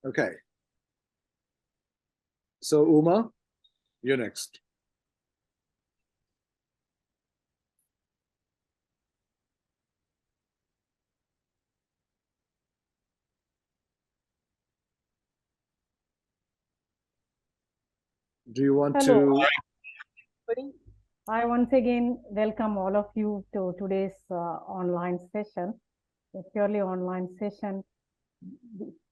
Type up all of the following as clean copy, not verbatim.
Okay. So Uma, you're next. Do you want Hello. to? I once again welcome all of you to today's online session, a purely online session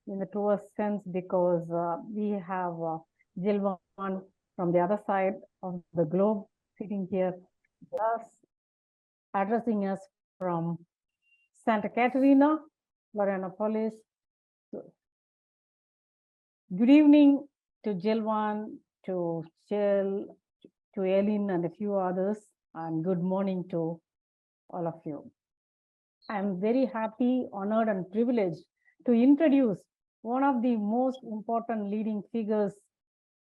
in the truest sense, because we have Gilvan from the other side of the globe sitting here, thus addressing us from Santa Catarina, Florianopolis. Good evening to Gilvan, to Jill, to Ellen and a few others, and good morning to all of you. I'm very happy, honored, and privileged to introduce one of the most important leading figures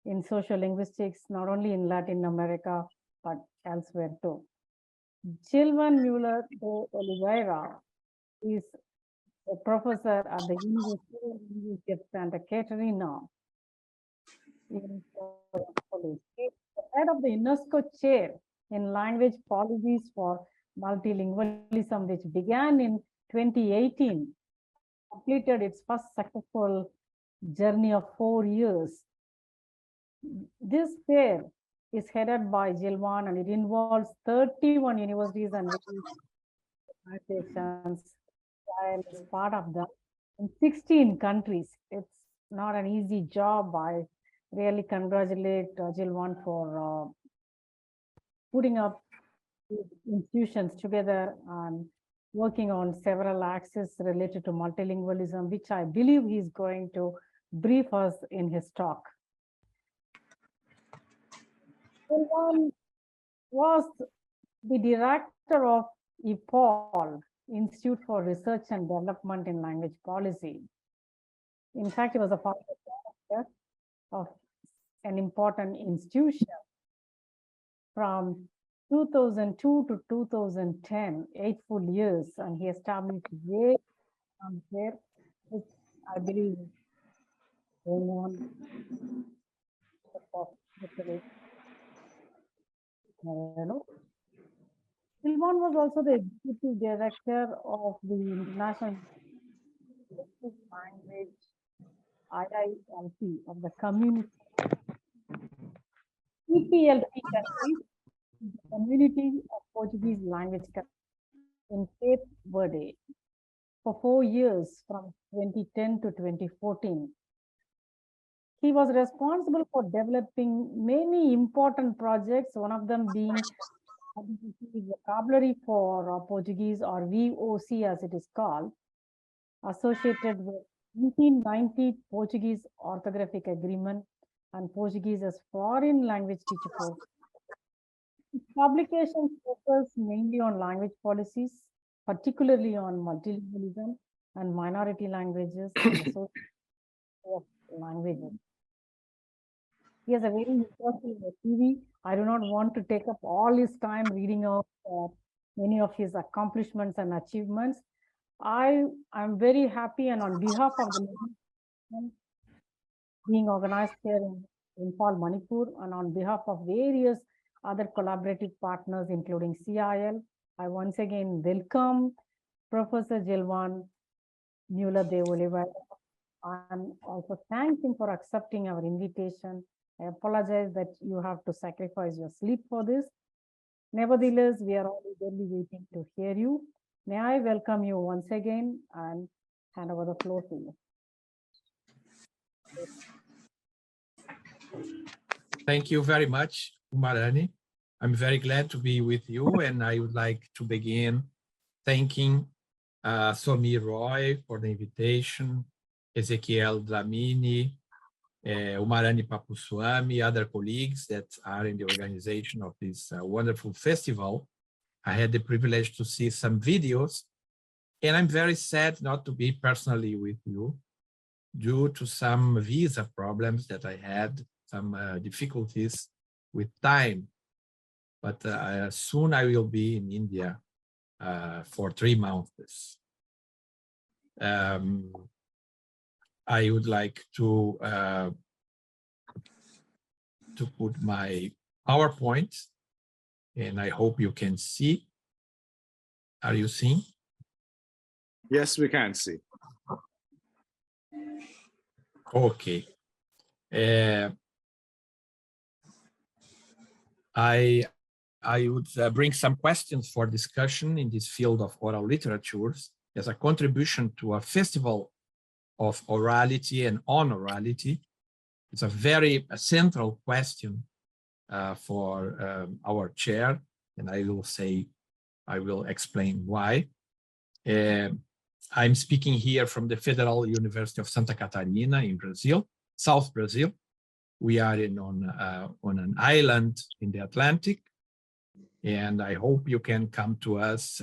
in social linguistics, not only in Latin America, but elsewhere too. Gilvan Muller de Oliveira is a professor at the University of Santa Catarina. He is the head of the UNESCO chair in language policies for multilingualism, which began in 2018, completed its first successful journey of 4 years. This fair is headed by Gilvan, and it involves 31 universities and organizations. I is part of them in 16 countries. It's not an easy job. I really congratulate Gilvan for putting up institutions together and working on several axes related to multilingualism, which I believe he's going to brief us in his talk. Gilvan was the director of Imphal, Institute for Research and Development in Language Policy. In fact, he was a founder of an important institution from 2002 to 2010, 8 full years, and he established there, which I believe is going on. Gilvan was also the executive director of the International Language IILP of the community. EPLP countries, the community of Portuguese language in Cape Verde for 4 years from 2010 to 2014. He was responsible for developing many important projects, one of them being vocabulary for Portuguese, or VOC as it is called, associated with 1990 Portuguese Orthographic Agreement and Portuguese as Foreign Language Teacher Program. Publications focus mainly on language policies, particularly on multilingualism and minority languages and the social of languages. He has a very interesting CV. I do not want to take up all his time reading out many of his accomplishments and achievements. I am very happy, and on behalf of the being organized here in Imphal, Manipur, and on behalf of various other collaborative partners, including CIL, I once again welcome Professor Gilvan Muller de Oliveira, and also thank him for accepting our invitation. I apologize that you have to sacrifice your sleep for this. Nevertheless, we are all eagerly waiting to hear you. May I welcome you once again and hand over the floor to you. Thank you very much, Umarani. I'm very glad to be with you, and I would like to begin thanking L.Somi Roy for the invitation, Ezequiel Dlamini, Umarani Papuswamy, other colleagues that are in the organization of this wonderful festival. I had the privilege to see some videos, and I'm very sad not to be personally with you due to some visa problems that I had, some difficulties with time. But soon I will be in India for 3 months. I would like to put my PowerPoint, and I hope you can see. Are you seeing? Yes, we can see. Okay. I would bring some questions for discussion in this field of oral literatures as a contribution to a festival of orality and on orality. It's a very central question for our chair, and I will explain why. I'm speaking here from the Federal University of Santa Catarina in Brazil, South Brazil. We are on an island in the Atlantic, and I hope you can come to us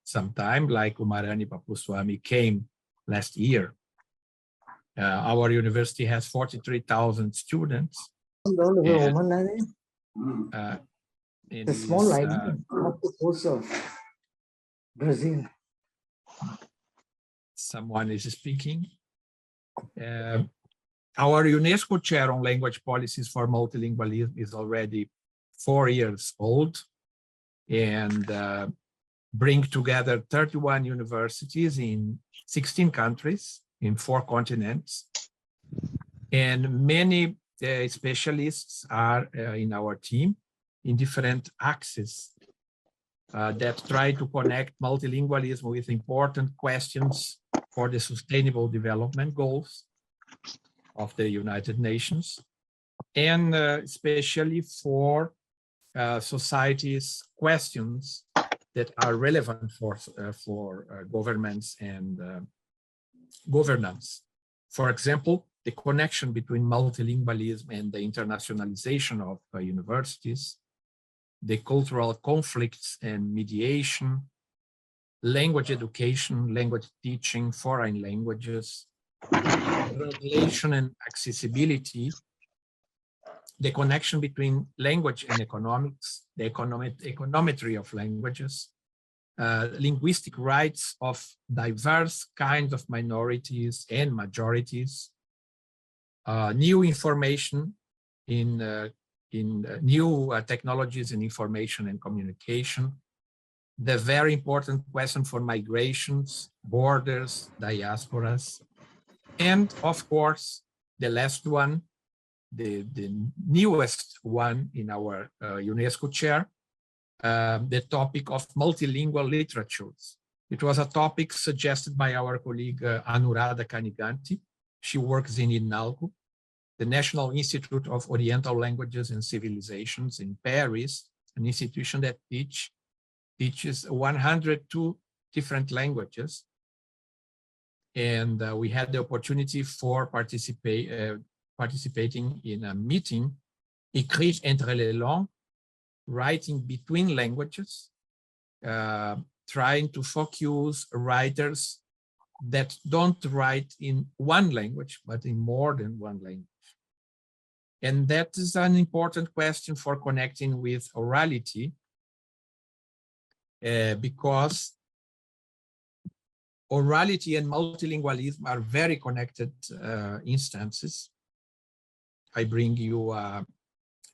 sometime, like Umarani Papuswami came last year. Our university has 43,000 students. The small island off the coast of Brazil. Someone is speaking. Our UNESCO chair on language policies for multilingualism is already 4 years old, and bring together 31 universities in 16 countries in 4 continents. And many specialists are in our team in different axes that try to connect multilingualism with important questions for the Sustainable Development Goals of the United Nations, and especially for society's questions that are relevant for governments and governance. For example, the connection between multilingualism and the internationalization of universities, the cultural conflicts and mediation, language education, language teaching, foreign languages, translation and accessibility, the connection between language and economics, the econometry of languages, linguistic rights of diverse kinds of minorities and majorities, new information in new technologies in information and communication, the very important question for migrations, borders, diasporas, and of course, the last one, the newest one in our UNESCO chair, the topic of multilingual literatures. It was a topic suggested by our colleague Anuradha Kaniganti. She works in INALCO, the National Institute of Oriental Languages and Civilizations in Paris, an institution that teaches 102 different languages. And we had the opportunity for participating in a meeting, Écrire entre les langues, writing between languages, trying to focus writers that don't write in one language, but in more than one language. And that is an important question for connecting with orality, because orality and multilingualism are very connected instances. I bring you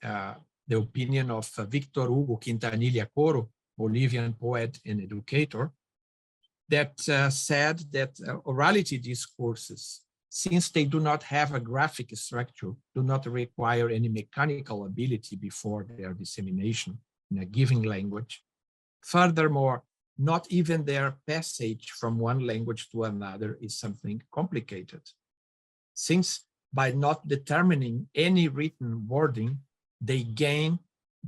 the opinion of Victor Hugo Quintanilla Coro, Bolivian poet and educator, that said that orality discourses, since they do not have a graphic structure, do not require any mechanical ability before their dissemination in a given language. Furthermore, not even their passage from one language to another is something complicated, since by not determining any written wording, they gain,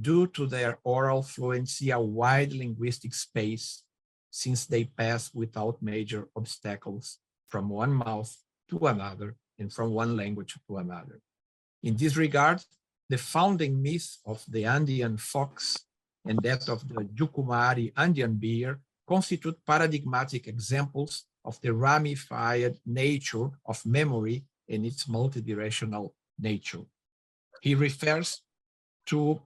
due to their oral fluency, a wide linguistic space, since they pass without major obstacles from one mouth to another and from one language to another. In this regard, the founding myth of the Andean fox and that of the Jucumari Andean bear constitute paradigmatic examples of the ramified nature of memory and its multidirectional nature. He refers to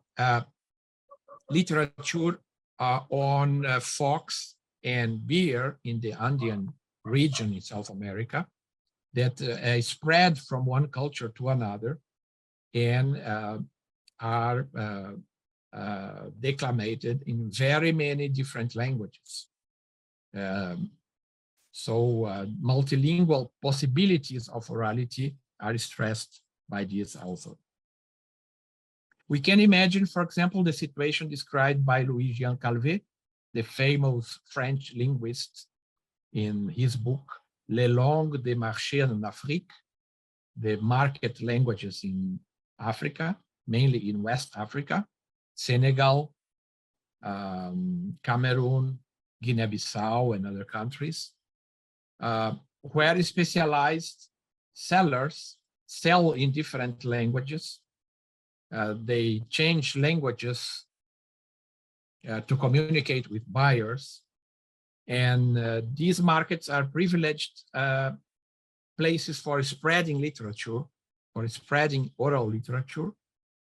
literature on fox and bear in the Andean region in South America that spread from one culture to another and are declaimed in very many different languages. So multilingual possibilities of orality are stressed by this author. We can imagine, for example, the situation described by Louis-Jean Calvet, the famous French linguist, in his book, Les langues des marchés en Afrique, the market languages in Africa, mainly in West Africa, Senegal, Cameroon, Guinea-Bissau, and other countries, where specialized sellers sell in different languages. They change languages to communicate with buyers. And these markets are privileged places for spreading literature, for spreading oral literature.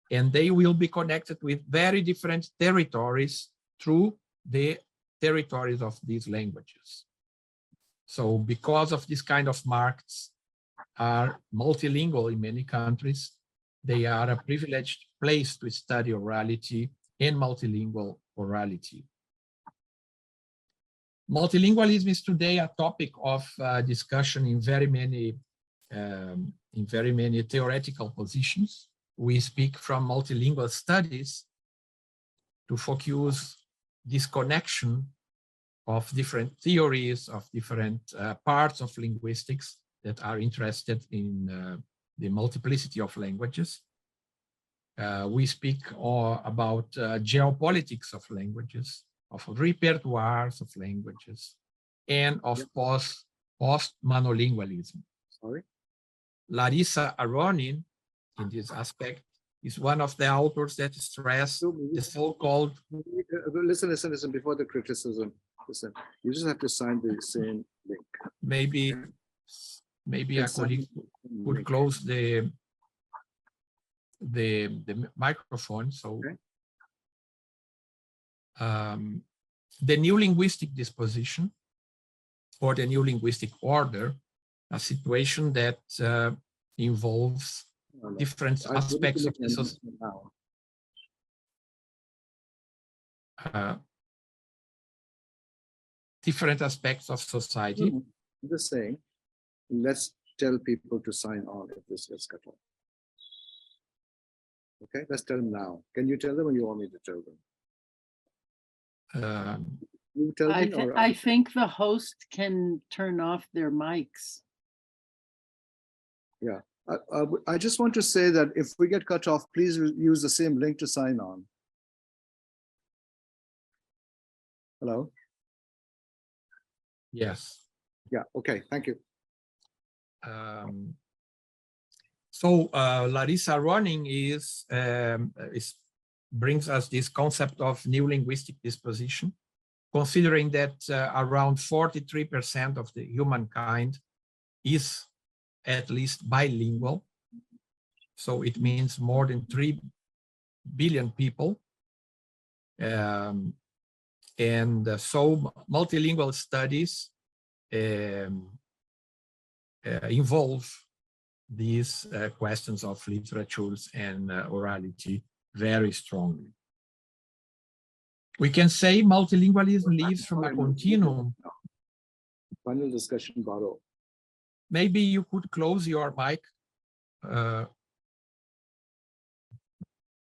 And they will be connected with very different territories through the territories of these languages. So because of this kind of markets are multilingual in many countries, they are a privileged place to study orality and multilingual orality. Multilingualism is today a topic of discussion in very many theoretical positions. We speak from multilingual studies to focus this connection of different theories, of different parts of linguistics that are interested in the multiplicity of languages. We speak about geopolitics of languages, of repertoires of languages, and of post-monolingualism. Sorry? Larissa Aronin, in this aspect, is one of the authors that stress the so-called... Listen, before the criticism. Listen, you just have to sign the same link. Maybe a colleague could close the microphone. So the new linguistic disposition or the new linguistic order, a situation that involves different aspects of the society. Different aspects of society. I'm just saying, let's tell people to sign on if this gets cut off. Okay, let's tell them now. Can you tell them or you want me to tell them? You tell me or I think the host can turn off their mics. Yeah, I just want to say that if we get cut off, please use the same link to sign on. Hello? Yes. Yeah, okay, thank you. So Larissa Aronin brings us this concept of new linguistic disposition, considering that around 43% of the humankind is at least bilingual. So it means more than 3 billion people. So multilingual studies involve these questions of literatures and orality very strongly. We can say multilingualism lives from a continuum. Final discussion, Baro. Maybe you could close your mic.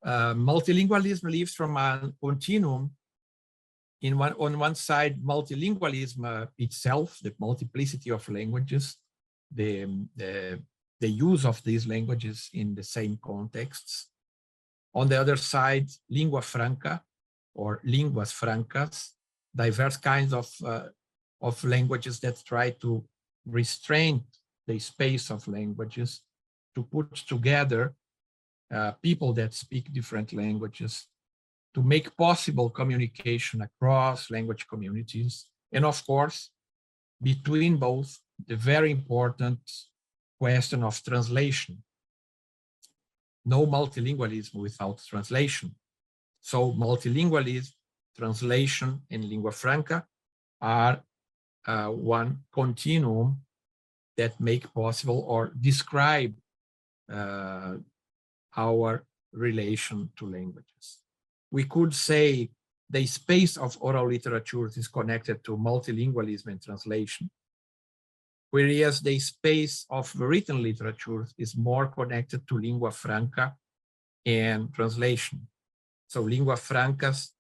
Multilingualism lives from a continuum. On one side, multilingualism itself, the multiplicity of languages, the use of these languages in the same contexts. On the other side, lingua franca or linguas francas, diverse kinds of languages that try to restrain the space of languages, to put together people that speak different languages, to make possible communication across language communities, and of course, between both, the very important question of translation. No multilingualism without translation. So multilingualism, translation, and lingua franca are one continuum that make possible or describe our relation to languages. We could say the space of oral literature is connected to multilingualism and translation, whereas the space of written literature is more connected to lingua franca and translation. So linguas francas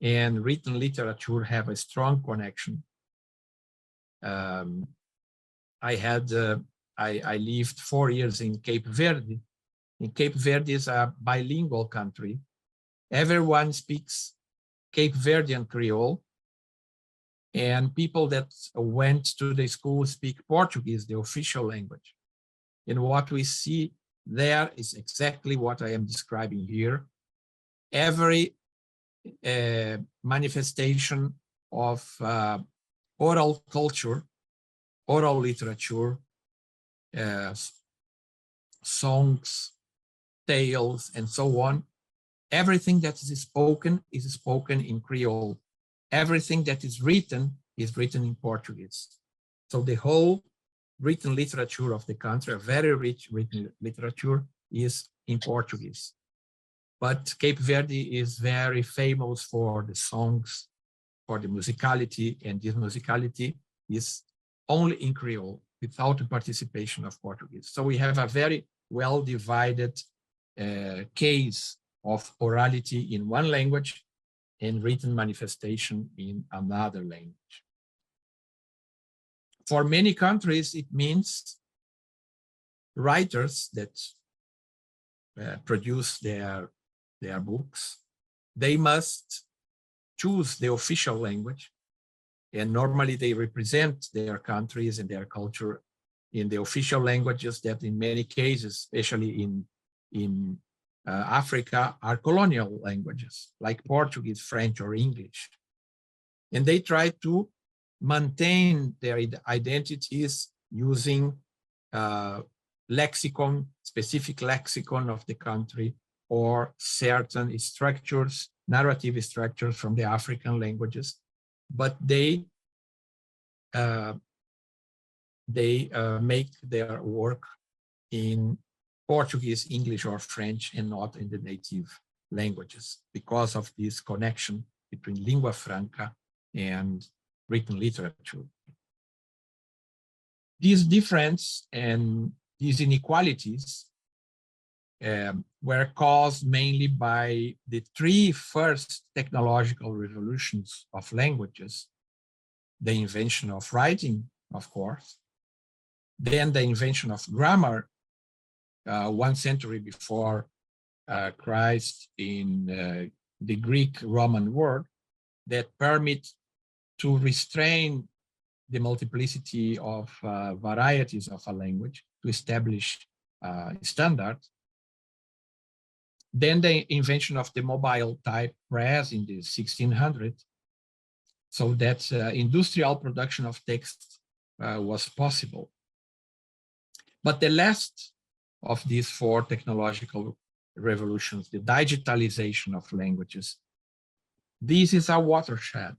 and written literature have a strong connection. I lived 4 years in Cape Verde. And Cape Verde is a bilingual country. Everyone speaks Cape Verdean Creole, and people that went to the school speak Portuguese, the official language. And what we see there is exactly what I am describing here. Every manifestation of oral culture, oral literature, songs, tales, and so on, everything that is spoken in Creole. Everything that is written in Portuguese. So the whole written literature of the country, a very rich written literature, is in Portuguese. But Cape Verde is very famous for the songs, for the musicality, and this musicality is only in Creole without the participation of Portuguese. So we have a very well divided case of orality in one language and written manifestation in another language. For many countries, it means writers that produce their books, they must choose the official language, and normally they represent their countries and their culture in the official languages that in many cases, especially in Africa, are colonial languages like Portuguese, French, or English. And they try to maintain their identities using lexicon, specific lexicon of the country, or certain structures, narrative structures from the African languages, but they make their work in Portuguese, English, or French, and not in the native languages because of this connection between lingua franca and written literature. This difference and these inequalities were caused mainly by the three first technological revolutions of languages: the invention of writing, of course, then the invention of grammar 1 century before Christ in the Greek-Roman world, that permit to restrain the multiplicity of varieties of a language to establish standard. Then the invention of the mobile type press in the 1600s, so that industrial production of text was possible. But the last of these four technological revolutions, the digitalization of languages, this is a watershed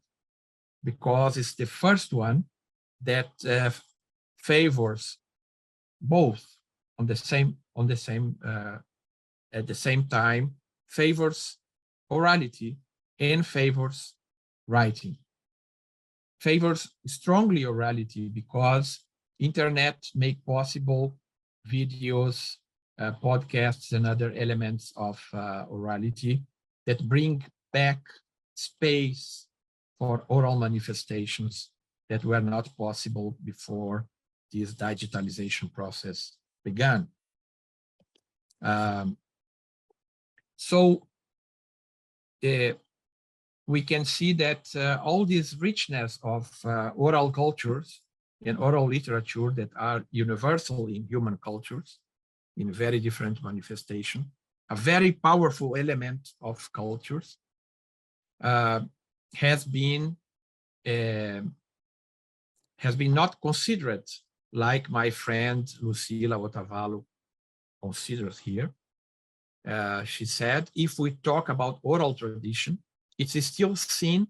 because it's the first one that favors both at the same time, favors orality and favors writing. Favors strongly orality because internet make possible videos, podcasts, and other elements of orality that bring back space for oral manifestations that were not possible before this digitalization process began. So we can see that all this richness of oral cultures and oral literature that are universal in human cultures in very different manifestation, a very powerful element of cultures, has been not considered like my friend Lucila Otavalo considers here. She said, if we talk about oral tradition, it's still seen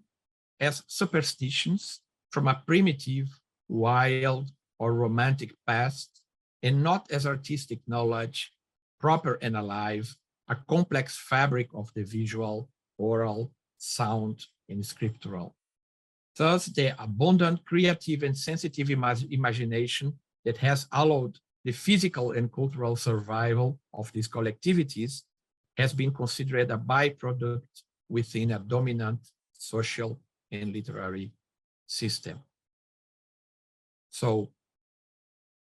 as superstitions from a primitive wild, or romantic past, and not as artistic knowledge, proper and alive, a complex fabric of the visual, oral, sound, and scriptural. Thus, the abundant creative and sensitive imagination that has allowed the physical and cultural survival of these collectivities has been considered a byproduct within a dominant social and literary system. So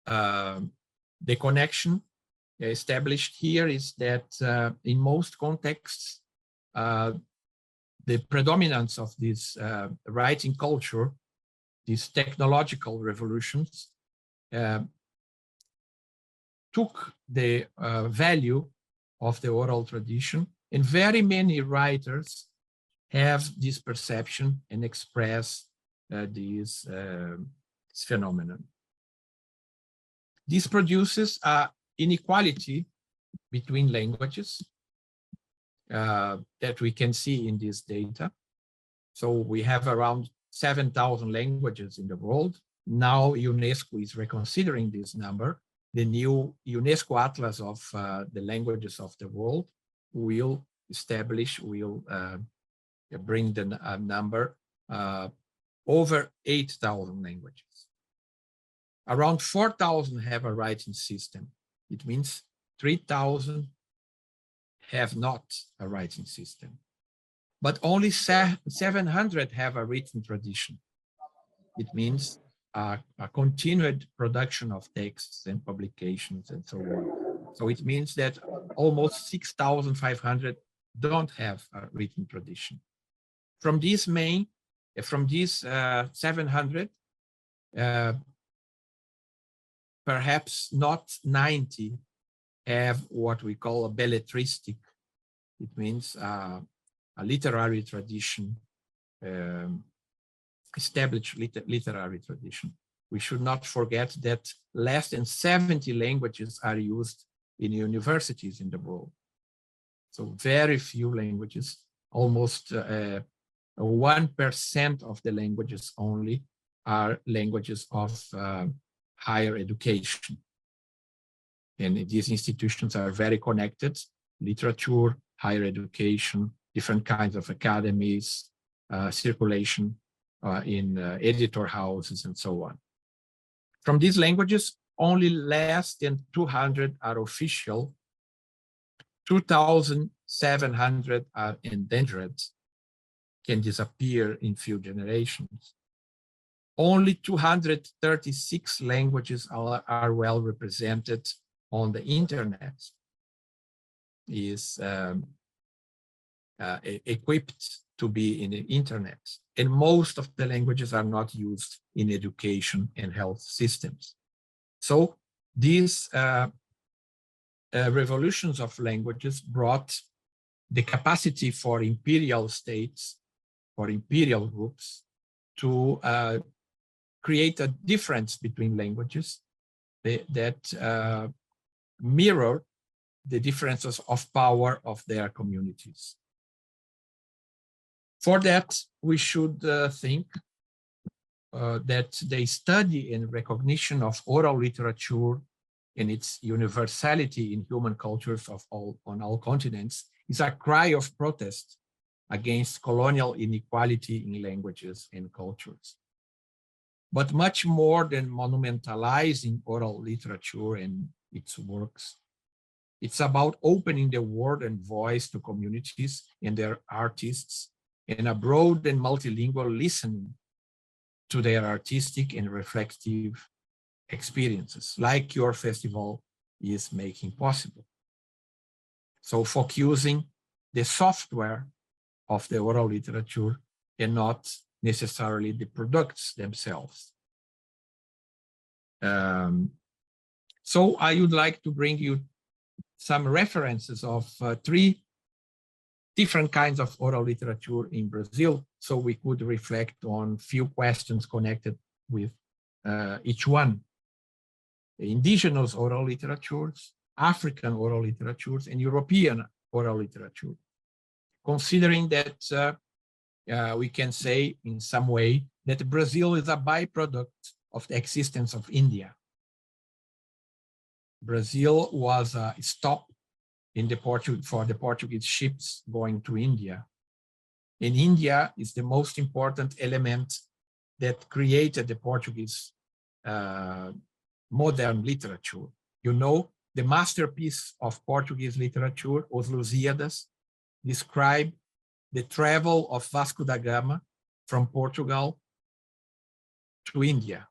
the connection established here is that in most contexts, the predominance of this writing culture, these technological revolutions, took the value of the oral tradition, and very many writers have this perception and express this phenomenon. This produces an inequality between languages that we can see in this data. So we have around 7,000 languages in the world. Now UNESCO is reconsidering this number. The new UNESCO Atlas of the languages of the world will bring the number over 8,000 languages. Around 4,000 have a writing system. It means 3,000 have not a writing system, but only 700 have a written tradition. It means a continued production of texts and publications and so on. So it means that almost 6,500 don't have a written tradition. From these 700, perhaps not 90 have what we call a belletristic. It means a literary tradition, established literary tradition. We should not forget that less than 70 languages are used in universities in the world. So very few languages, almost 1% of the languages only are languages of higher education. And these institutions are very connected: literature, higher education, different kinds of academies, circulation in editor houses, and so on. From these languages, only less than 200 are official, 2,700 are endangered, can disappear in few generations. Only 236 languages are well represented on the internet, is equipped to be in the internet. And most of the languages are not used in education and health systems. So these revolutions of languages brought the capacity for imperial states, for imperial groups, to create a difference between languages that mirror the differences of power of their communities. For that, we should think that the study and recognition of oral literature and its universality in human cultures on all continents is a cry of protest against colonial inequality in languages and cultures. But much more than monumentalizing oral literature and its works, it's about opening the word and voice to communities and their artists, and a broad and multilingual listening to their artistic and reflective experiences, like your festival is making possible. So focusing the software of the oral literature and not necessarily the products themselves. So I would like to bring you some references of 3 different kinds of oral literature in Brazil, so we could reflect on few questions connected with each one. The indigenous oral literatures, African oral literatures, and European oral literature. Considering that we can say in some way that Brazil is a byproduct of the existence of India. Brazil was a stop in the for the Portuguese ships going to India. And India is the most important element that created the Portuguese modern literature. You know, the masterpiece of Portuguese literature, Os Lusíadas, describe the travel of Vasco da Gama from Portugal to India.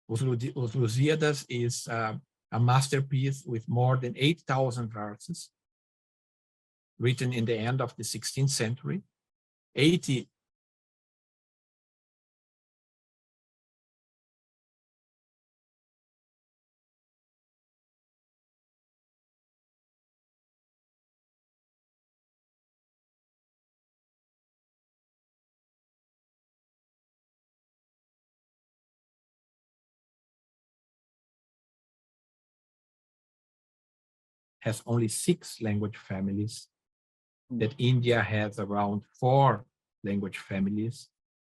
Os Lusíadas is a masterpiece with more than 8,000 verses, written in the end of the 16th century. 80 has only 6 language families, that India has around 4 language families,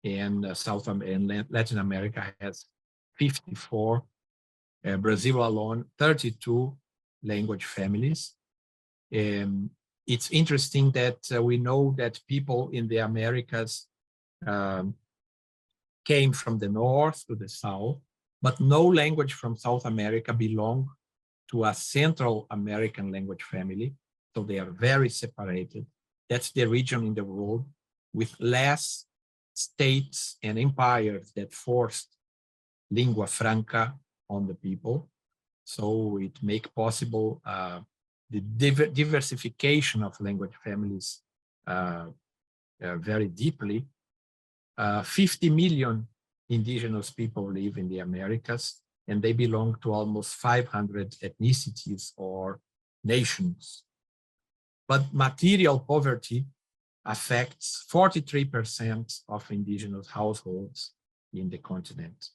and Latin America has 54, Brazil alone, 32 language families. It's interesting that we know that people in the Americas came from the north to the south, but no language from South America belonged to a Central American language family. So they are very separated. That's the region in the world with less states and empires that forced lingua franca on the people. So it makes possible the diversification of language families very deeply. 50 million indigenous people live in the Americas, and they belong to almost 500 ethnicities or nations. But material poverty affects 43% of indigenous households in the continent.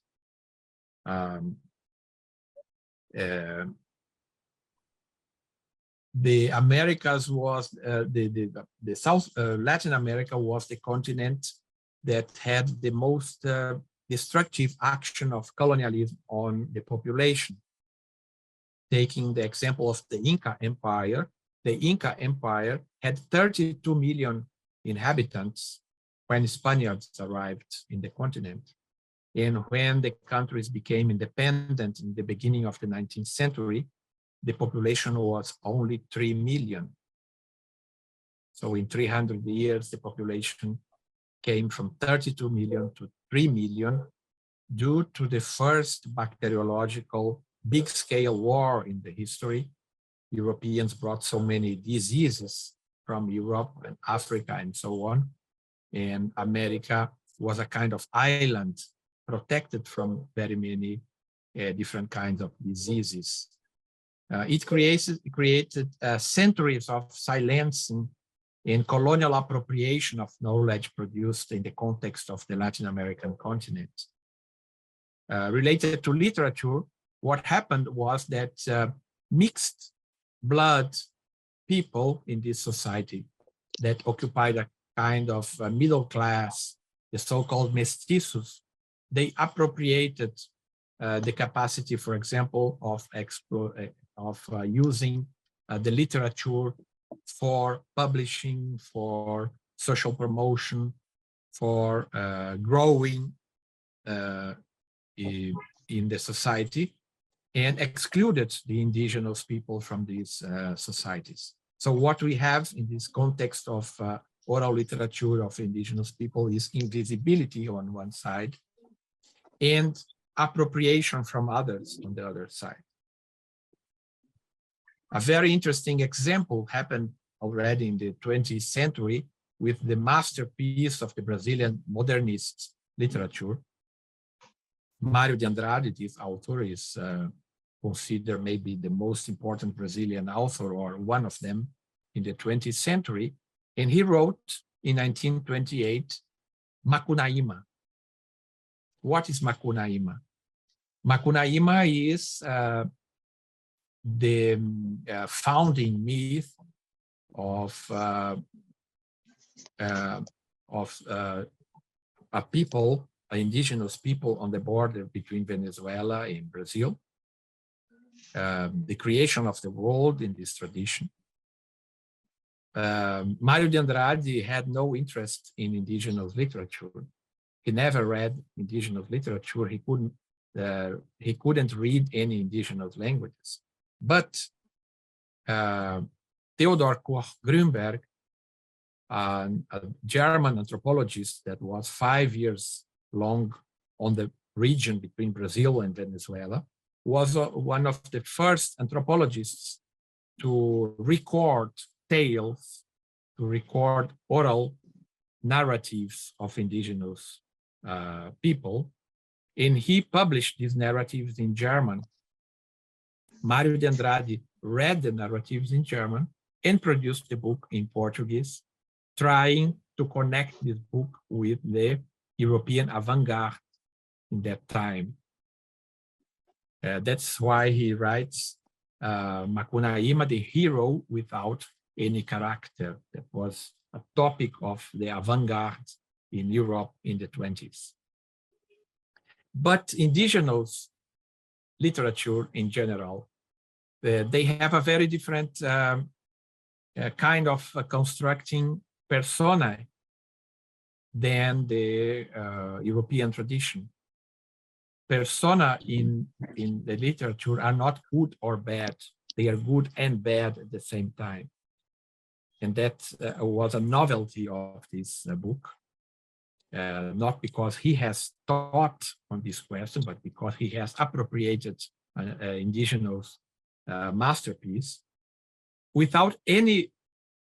The Americas was, the South, Latin America was the continent that had the most destructive action of colonialism on the population. Taking the example of the Inca Empire had 32 million inhabitants when Spaniards arrived in the continent. And when the countries became independent in the beginning of the 19th century, the population was only 3 million. So in 300 years, the population came from 32 million to 3 million due to the first bacteriological big-scale war in the history. Europeans brought so many diseases from Europe and Africa and so on. And America was a kind of island protected from very many different kinds of diseases. It created centuries of silencing and colonial appropriation of knowledge produced in the context of the Latin American continent. Related to literature, what happened was that mixed blood people in this society that occupied a kind of middle class, the so-called mestizos, they appropriated the capacity, for example, of using the literature for publishing, for social promotion, for growing in the society, and excluded the indigenous people from these societies. So what we have in this context of oral literature of indigenous people is invisibility on one side and appropriation from others on the other side. A very interesting example happened already in the 20th century with the masterpiece of the Brazilian modernist literature. Mário de Andrade, this author, is considered maybe the most important Brazilian author or one of them in the 20th century. And he wrote in 1928, Macunaíma. What is Macunaíma? Macunaíma is the founding myth of a people indigenous people on the border between Venezuela and Brazil, the creation of the world in this tradition. Mário de Andrade had no interest in indigenous literature. He never read indigenous literature. He couldn't read any indigenous languages. But Theodor Koch-Grünberg, a German anthropologist that was 5 years long on the region between Brazil and Venezuela, was one of the first anthropologists to record tales, to record oral narratives of indigenous people. And he published these narratives in German. Mário de Andrade read the narratives in German and produced the book in Portuguese, trying to connect this book with the European avant-garde in that time. That's why he writes Macunaíma, the hero without any character. That was a topic of the avant-garde in Europe in the 20s. But indigenous literature in general, they have a very different kind of constructing personae than the European tradition. Persona in the literature are not good or bad. They are good and bad at the same time. And that was a novelty of this book, not because he has thought on this question, but because he has appropriated an indigenous masterpiece without any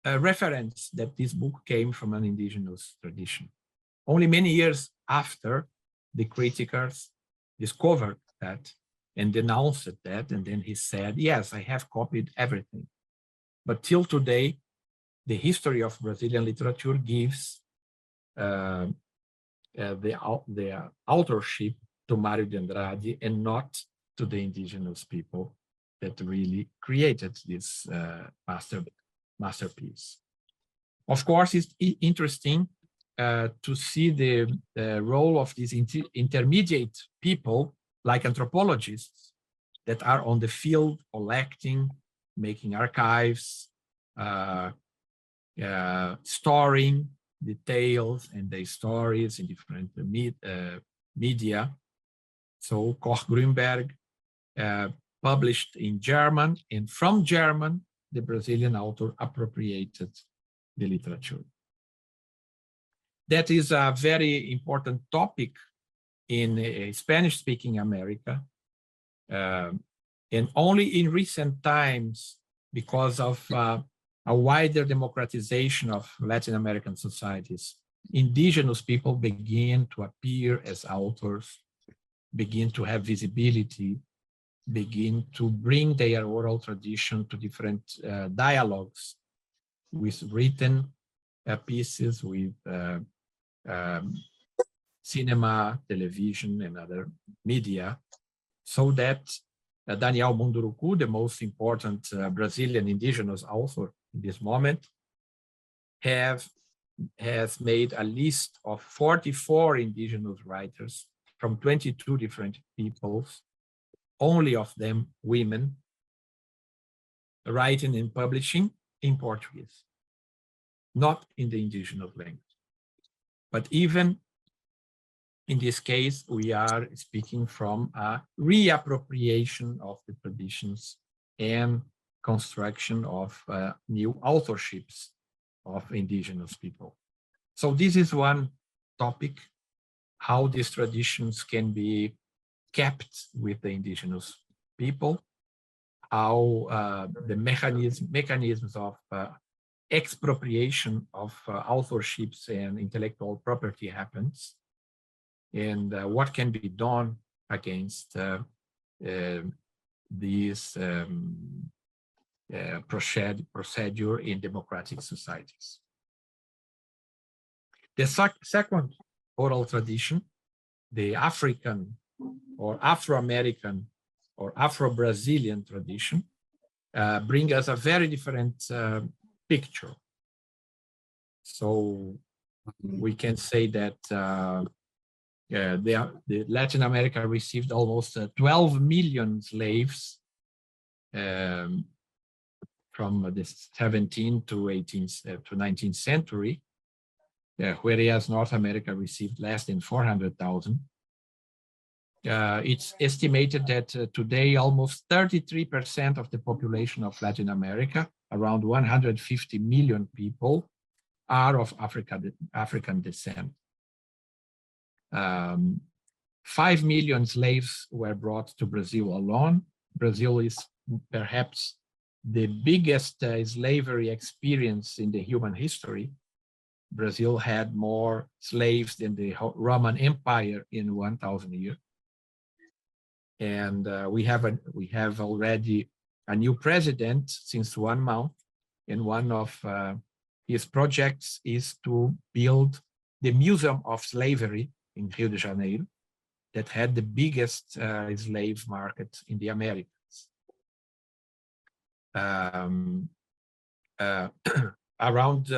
reference that this book came from an indigenous tradition. Only many years after, the critics discovered that and denounced that, and then he said, yes, I have copied everything. But till today, the history of Brazilian literature gives the authorship to Mário de Andrade and not to the indigenous people that really created this masterpiece. Of course, it's interesting to see the role of these intermediate people, like anthropologists, that are on the field collecting, making archives, storing the tales and the stories in different media. So Koch-Grünberg published in German, and from German, the Brazilian author appropriated the literature. That is a very important topic in Spanish-speaking America. And only in recent times, because of a wider democratization of Latin American societies, indigenous people begin to appear as authors, begin to have visibility, begin to bring their oral tradition to different dialogues with written pieces, with cinema, television, and other media, so that Daniel Munduruku, the most important Brazilian indigenous author in this moment, has made a list of 44 indigenous writers from 22 different peoples, only of them women, writing and publishing in Portuguese, not in the indigenous language. But even in this case, we are speaking from a reappropriation of the traditions and construction of new authorships of indigenous people. So this is one topic, how these traditions can be kept with the indigenous people, how the mechanisms of expropriation of authorships and intellectual property happens, and what can be done against this procedure in democratic societies. The second oral tradition, the African or Afro-American or Afro-Brazilian tradition, bring us a very different picture. So we can say that the Latin America received almost 12 million slaves from the 17th to 18th to 19th century, whereas North America received less than 400,000. It's estimated that today almost 33% of the population of Latin America, around 150 million people, are of African descent. 5 million slaves were brought to Brazil alone. Brazil is perhaps the biggest slavery experience in the human history. Brazil had more slaves than the Roman Empire in 1,000 years. And we have already a new president since 1 month, and one of his projects is to build the Museum of Slavery in Rio de Janeiro, that had the biggest slave market in the Americas. Around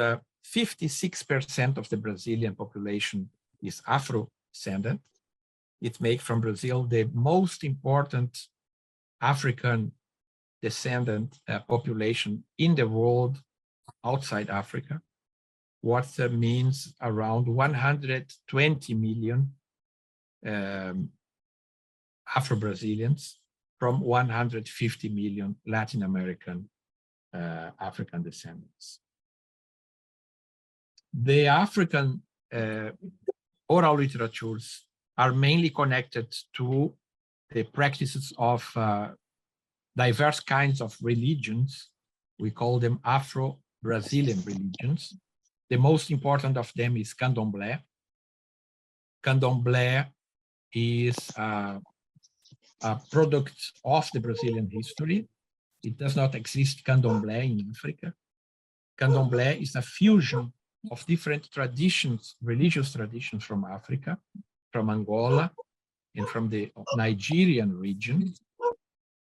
56% of the Brazilian population is Afro-descendant. It makes from Brazil the most important African descendant population in the world outside Africa, what means around 120 million Afro-Brazilians from 150 million Latin American African descendants. The African oral literatures are mainly connected to the practices of diverse kinds of religions. We call them Afro-Brazilian religions. The most important of them is Candomblé. Candomblé is a product of the Brazilian history. It does not exist Candomblé in Africa. Candomblé is a fusion of different traditions, religious traditions from Africa, from Angola, and from the Nigerian region.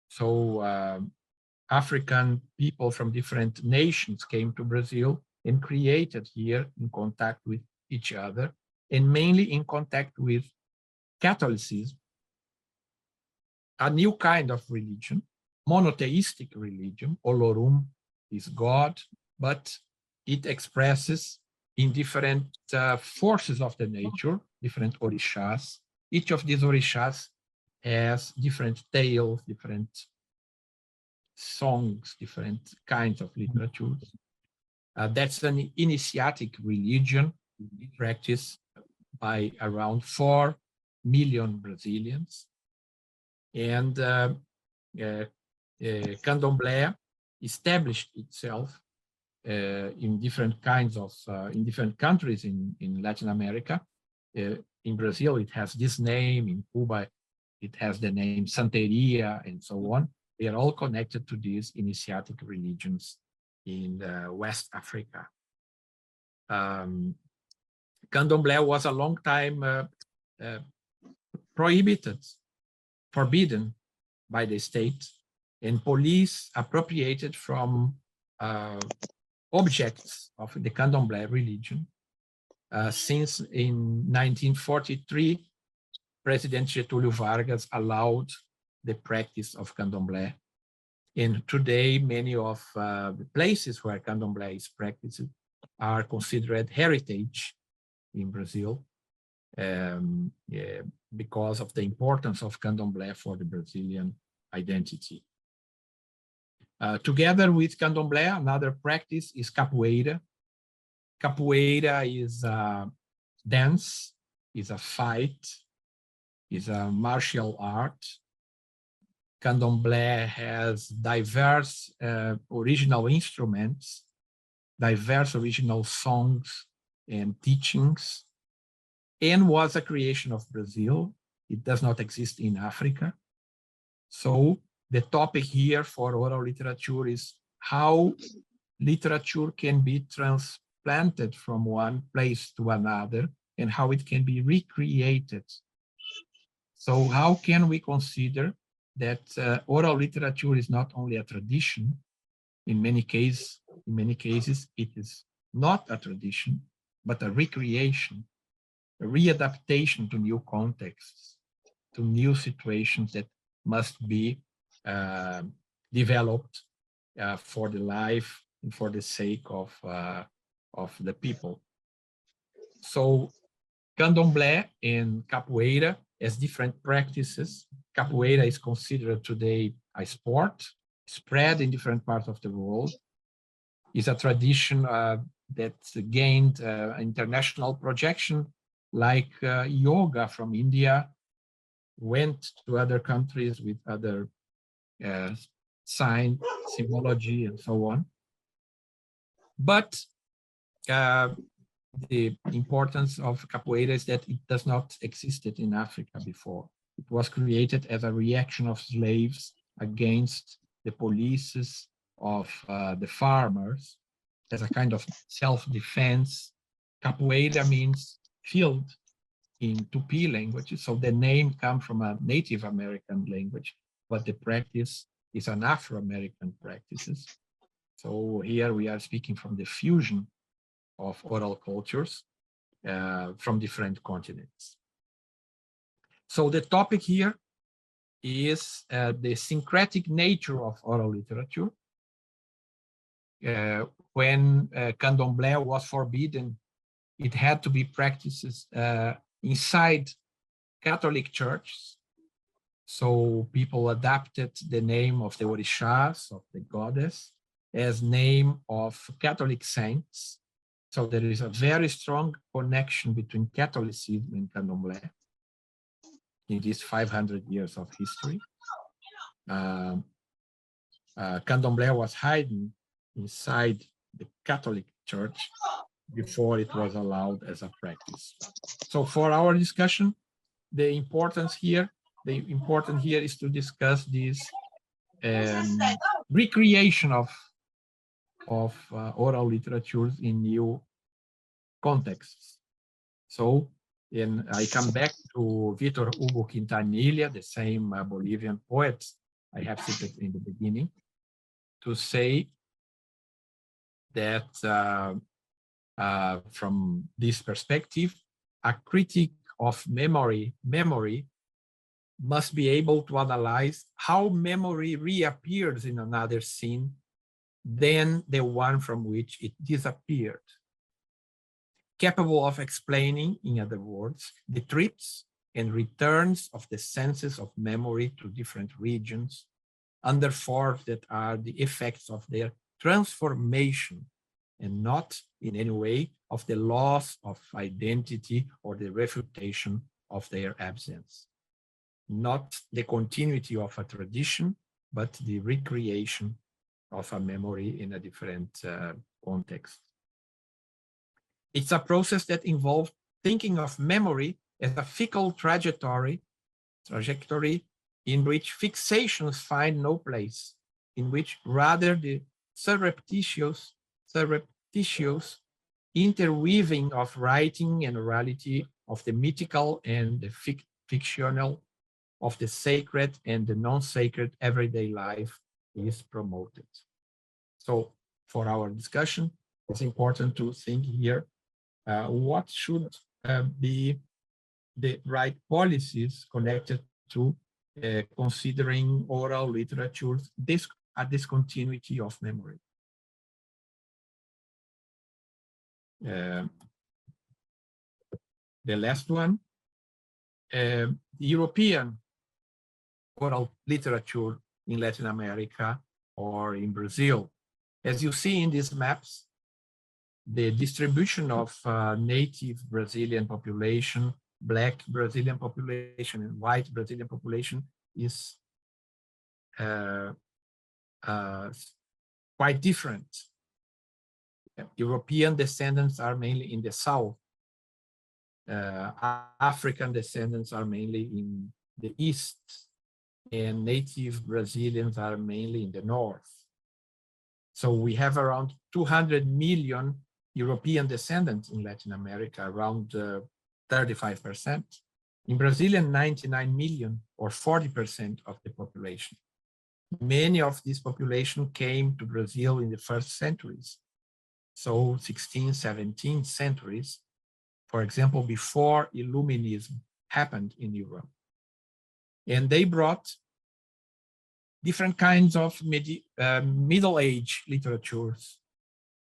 So African people from different nations came to Brazil and created here in contact with each other, and mainly in contact with Catholicism, a new kind of religion, monotheistic religion. Olorum is God, but it expresses in different forces of the nature, different orishas. Each of these orishas has different tales, different songs, different kinds of literature. That's an initiatic religion practiced by around 4 million Brazilians. And Candomblé established itself in different kinds of, in different countries in Latin America. In Brazil, it has this name. In Cuba, it has the name Santeria, and so on. They are all connected to these initiatic religions in West Africa. Candomblé was a long time forbidden by the state, and police appropriated from objects of the Candomblé religion. Since in 1943, President Getúlio Vargas allowed the practice of Candomblé. And today, many of the places where Candomblé is practiced are considered heritage in Brazil, because of the importance of Candomblé for the Brazilian identity. Together with Candomblé, another practice is capoeira. Capoeira is a dance, is a fight, is a martial art. Candomblé has diverse original instruments, diverse original songs and teachings, and was a creation of Brazil. It does not exist in Africa. So the topic here for oral literature is how literature can be transplanted from one place to another and how it can be recreated. So how can we consider that oral literature is not only a tradition? In many cases, it is not a tradition, but a recreation readaptation to new contexts, to new situations that must be developed for the life and for the sake of the people. So Candomblé and Capoeira as different practices. Capoeira is considered today a sport spread in different parts of the world. It's a tradition that gained international projection, like yoga from India went to other countries with other sign, symbology, and so on. But the importance of capoeira is that it does not existed in Africa before. It was created as a reaction of slaves against the polices of the farmers, as a kind of self-defense. Capoeira means field in Tupi language, so the name comes from a Native American language, but the practice is an Afro-American practices. So here we are speaking from the fusion of oral cultures from different continents. So the topic here is the syncretic nature of oral literature. When Candomblé was forbidden, it had to be practiced inside Catholic churches. So people adapted the name of the Orishas, of the goddess, as name of Catholic saints. So there is a very strong connection between Catholicism and Candomblé in these 500 years of history. Candomblé was hiding inside the Catholic Church before it was allowed as a practice. So for our discussion, the important here is to discuss this recreation of oral literatures in new contexts. So I come back to Vitor Hugo Quintanilla, the same Bolivian poet I have cited in the beginning, to say that from this perspective, a critic of memory must be able to analyze how memory reappears in another scene than the one from which it disappeared. Capable of explaining, in other words, the trips and returns of the senses of memory to different regions under forms that are the effects of their transformation and not in any way of the loss of identity or the refutation of their absence. Not the continuity of a tradition, but the recreation of a memory in a different context. It's a process that involves thinking of memory as a fickle trajectory in which fixations find no place, in which rather the surreptitious interweaving of writing and orality, of the mythical and the fictional, of the sacred and the non-sacred everyday life is promoted. So for our discussion, it's important to think here what should be the right policies connected to considering oral literature a discontinuity of memory. The last one, European oral literature in Latin America or in Brazil. As you see in these maps, the distribution of native Brazilian population, Black Brazilian population, and white Brazilian population is quite different. European descendants are mainly in the south. African descendants are mainly in the east, and native Brazilians are mainly in the north. So we have around 200 million European descendants in Latin America, around 35%. In Brazilian, 99 million, or 40% of the population. Many of this population came to Brazil in the first centuries. So 16th, 17th centuries, for example, before Illuminism happened in Europe. And they brought different kinds of Middle Age literatures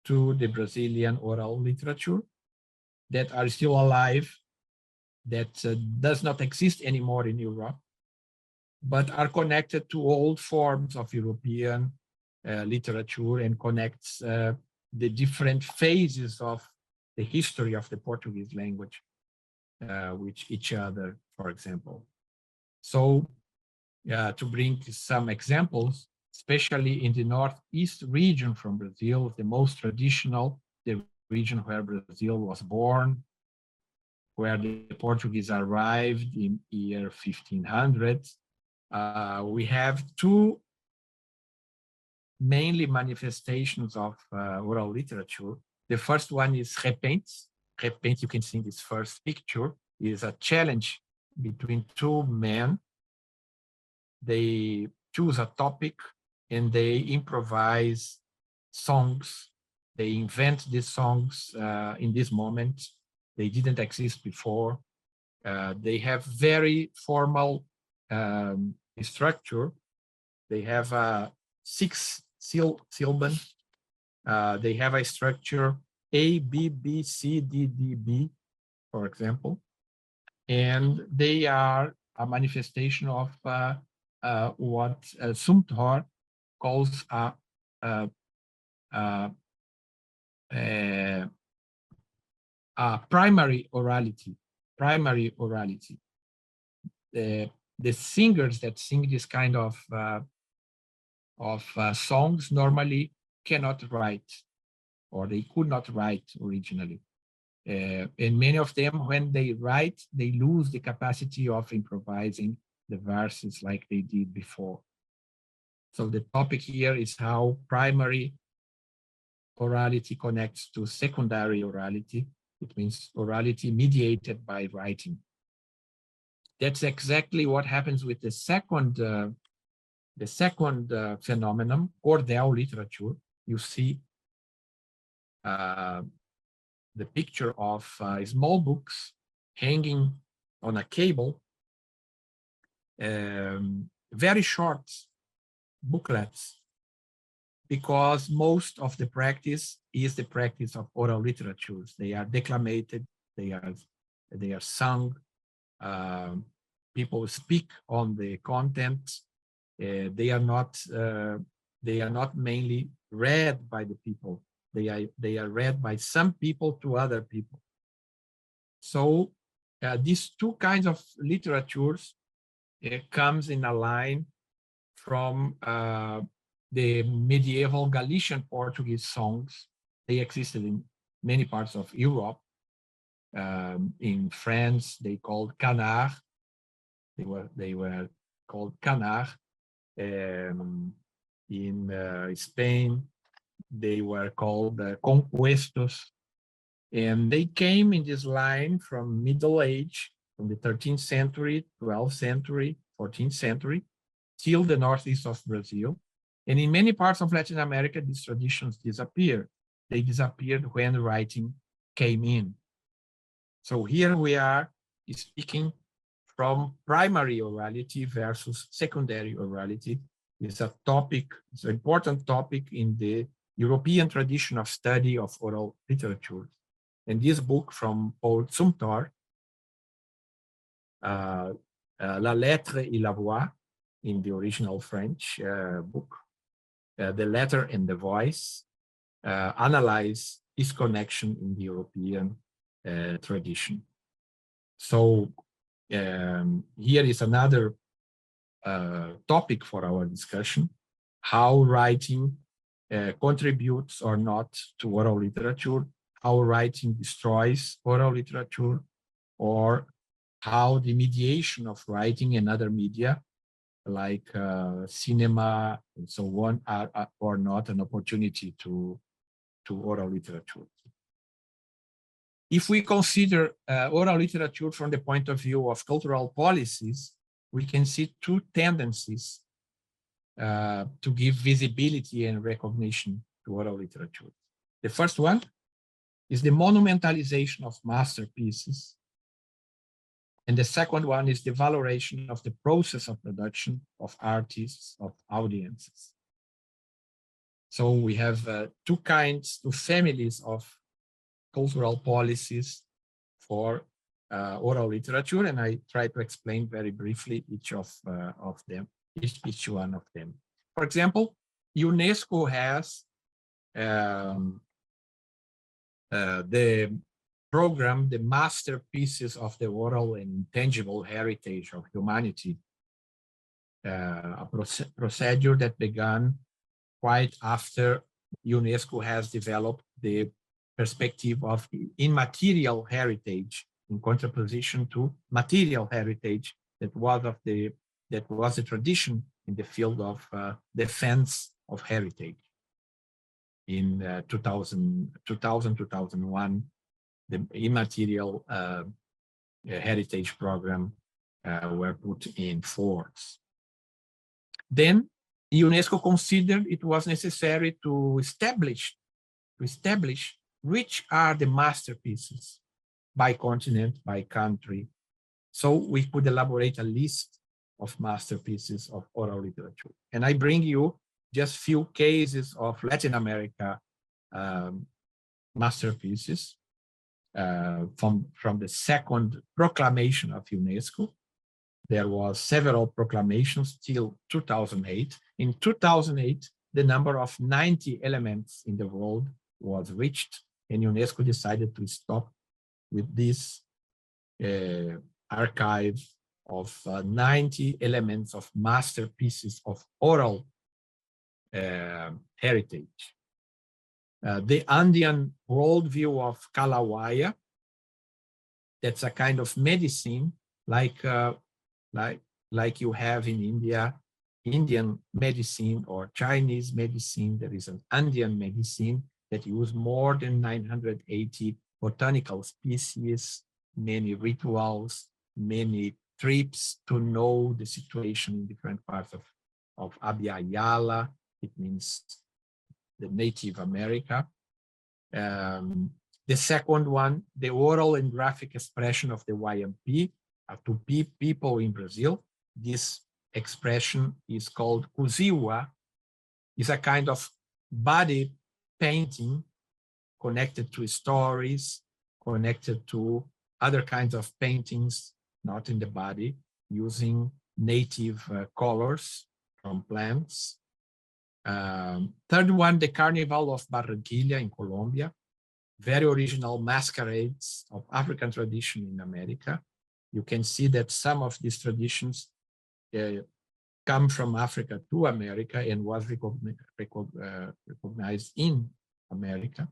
to the Brazilian oral literature that are still alive, that does not exist anymore in Europe, but are connected to old forms of European literature and connects the different phases of the history of the Portuguese language with each other, for example. So to bring some examples, especially in the northeast region from Brazil, the most traditional, the region where Brazil was born, where the Portuguese arrived in year 1500. We have two mainly manifestations of oral literature. The first one is repente. Repente, you can see in this first picture, is a challenge between two men. They choose a topic and they improvise songs. They invent these songs in this moment. They didn't exist before. They have very formal structure. They have a 6 syllable. They have a structure A, B, B, C, D, D, B, for example. And they are a manifestation of what Sumter calls a primary orality. Primary orality. The singers that sing this kind of songs normally cannot write, or they could not write originally. And many of them, when they write, they lose the capacity of improvising the verses like they did before. So the topic here is how primary orality connects to secondary orality. It means orality mediated by writing. That's exactly what happens with the second phenomenon, oral literature. You see the picture of small books hanging on a cable, very short booklets, because most of the practice is the practice of oral literatures. They are declamated, they are sung, people speak on the content. They are not mainly read by the people. They are read by some people to other people. So these two kinds of literatures comes in a line from the medieval Galician Portuguese songs. They existed in many parts of Europe. In France, they called canard. They were called canard. In Spain, they were called compuestos. And they came in this line from Middle Age, from the 13th century, 12th century, 14th century, till the northeast of Brazil. And in many parts of Latin America, these traditions disappeared. They disappeared when writing came in. So here we are speaking from primary orality versus secondary orality. It's a topic, it's an important topic in the European tradition of study of oral literature. And this book from Paul Sumter, La lettre et la voix, in the original French book, the letter and the voice, analyze this connection in the European tradition. So here is another topic for our discussion: how writing contributes or not to oral literature, how writing destroys oral literature, or how the mediation of writing and other media like cinema and so on are not an opportunity to oral literature. If we consider oral literature from the point of view of cultural policies, we can see two tendencies to give visibility and recognition to oral literature. The first one is the monumentalization of masterpieces. And the second one is the valorization of the process of production of artists, of audiences. So we have two families of cultural policies for oral literature, and I try to explain very briefly each of them, each one of them. For example, UNESCO has the program, the masterpieces of the oral and intangible heritage of humanity, a procedure that began quite after UNESCO has developed the perspective of immaterial heritage in contraposition to material heritage that was a tradition in the field of defense of heritage. In 2001, the immaterial heritage program were put in force. Then UNESCO considered it was necessary to establish which are the masterpieces by continent, by country. So we could elaborate a list of masterpieces of oral literature. And I bring you just few cases of Latin America masterpieces from the second proclamation of UNESCO. There was several proclamations till 2008. In 2008, the number of 90 elements in the world was reached, and UNESCO decided to stop with this archive of 90 elements of masterpieces of oral heritage. The Andean worldview of Kalawaya, that's a kind of medicine like you have in India, Indian medicine or Chinese medicine. There is an Andean medicine that uses more than 980 botanical species, many rituals, many trips to know the situation in different parts of Abya Yala. It means the Native America. The second one, the oral and graphic expression of the YMP, Tupi people in Brazil. This expression is called kuziwa. It's a kind of body painting connected to stories, connected to other kinds of paintings, not in the body, using native colors from plants. Third one, the Carnival of Barranquilla in Colombia. Very original masquerades of African tradition in America. You can see that some of these traditions come from Africa to America and was recognized in America.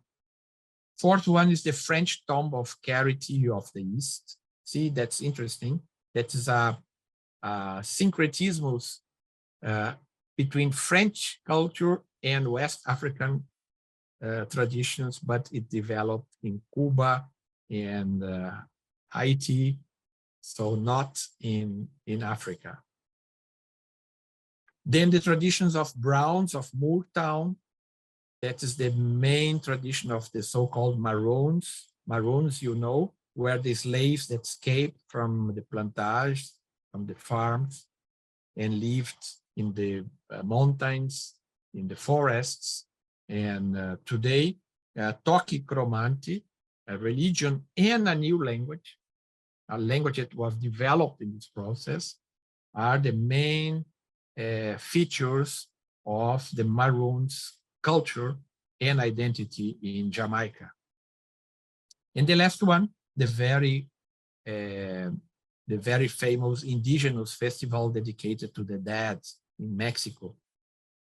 Fourth one is the French Tomb of Charity of the East. See, that's interesting. That is a syncretism between French culture and West African traditions, but it developed in Cuba and Haiti, so not in Africa. Then the traditions of Browns of Moortown, that is the main tradition of the so-called Maroons. Maroons, you know, were the slaves that escaped from the plantages, from the farms, and lived in the mountains, in the forests. And today, Toki Cromanti, a religion and a new language, a language that was developed in this process, are the main features of the Maroons' culture and identity in Jamaica. And the last one, the very famous indigenous festival dedicated to the dead in Mexico.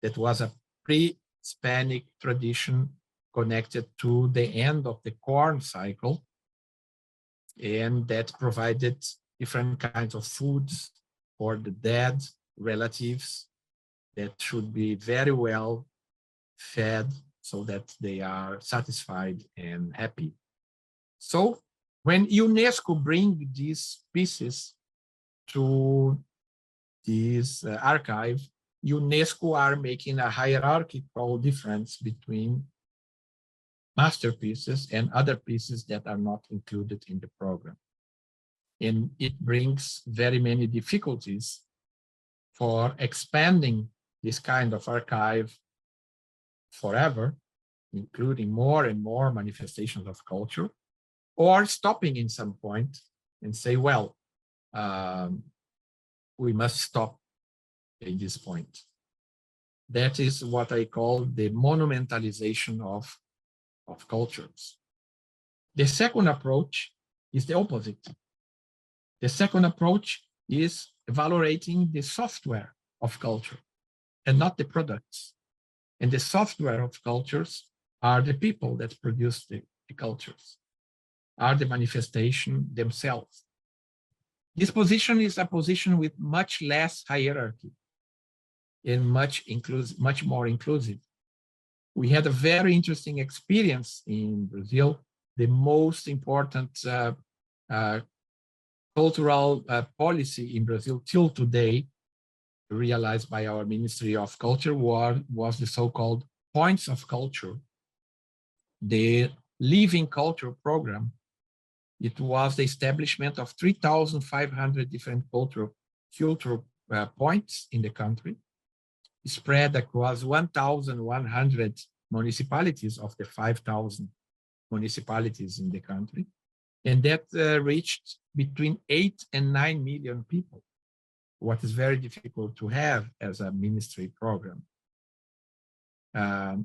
That was a pre-Hispanic tradition connected to the end of the corn cycle, and that provided different kinds of foods for the dead relatives that should be very well fed so that they are satisfied and happy. So when UNESCO brings these pieces to this archive, UNESCO are making a hierarchical difference between masterpieces and other pieces that are not included in the program. And it brings very many difficulties for expanding this kind of archive forever, including more and more manifestations of culture, or stopping in some point and say, well, we must stop at this point. That is what I call the monumentalization of cultures. The second approach is the opposite. The second approach is evaluating the software of culture and not the products. And the software of cultures are the people that produce the cultures, are the manifestation themselves. This position is a position with much less hierarchy and much more inclusive. We had a very interesting experience in Brazil. The most important cultural policy in Brazil till today, realized by our Ministry of Culture, was the so-called points of culture. The Living Culture program, it was the establishment of 3,500 different cultural points in the country, spread across 1,100 municipalities of the 5,000 municipalities in the country. And that reached between 8 and 9 million people, what is very difficult to have as a ministry program.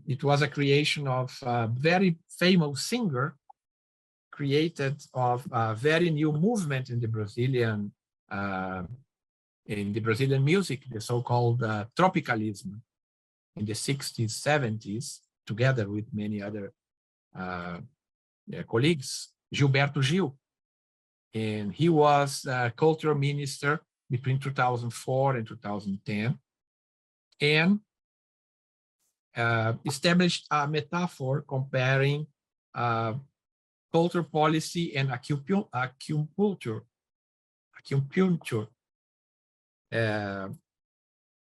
It was a creation of a very famous singer, created of a very new movement in the Brazilian music, the so-called tropicalism in the 60s, 70s, together with many other colleagues, Gilberto Gil. And he was cultural minister between 2004 and 2010, and established a metaphor comparing culture policy and acupuncture,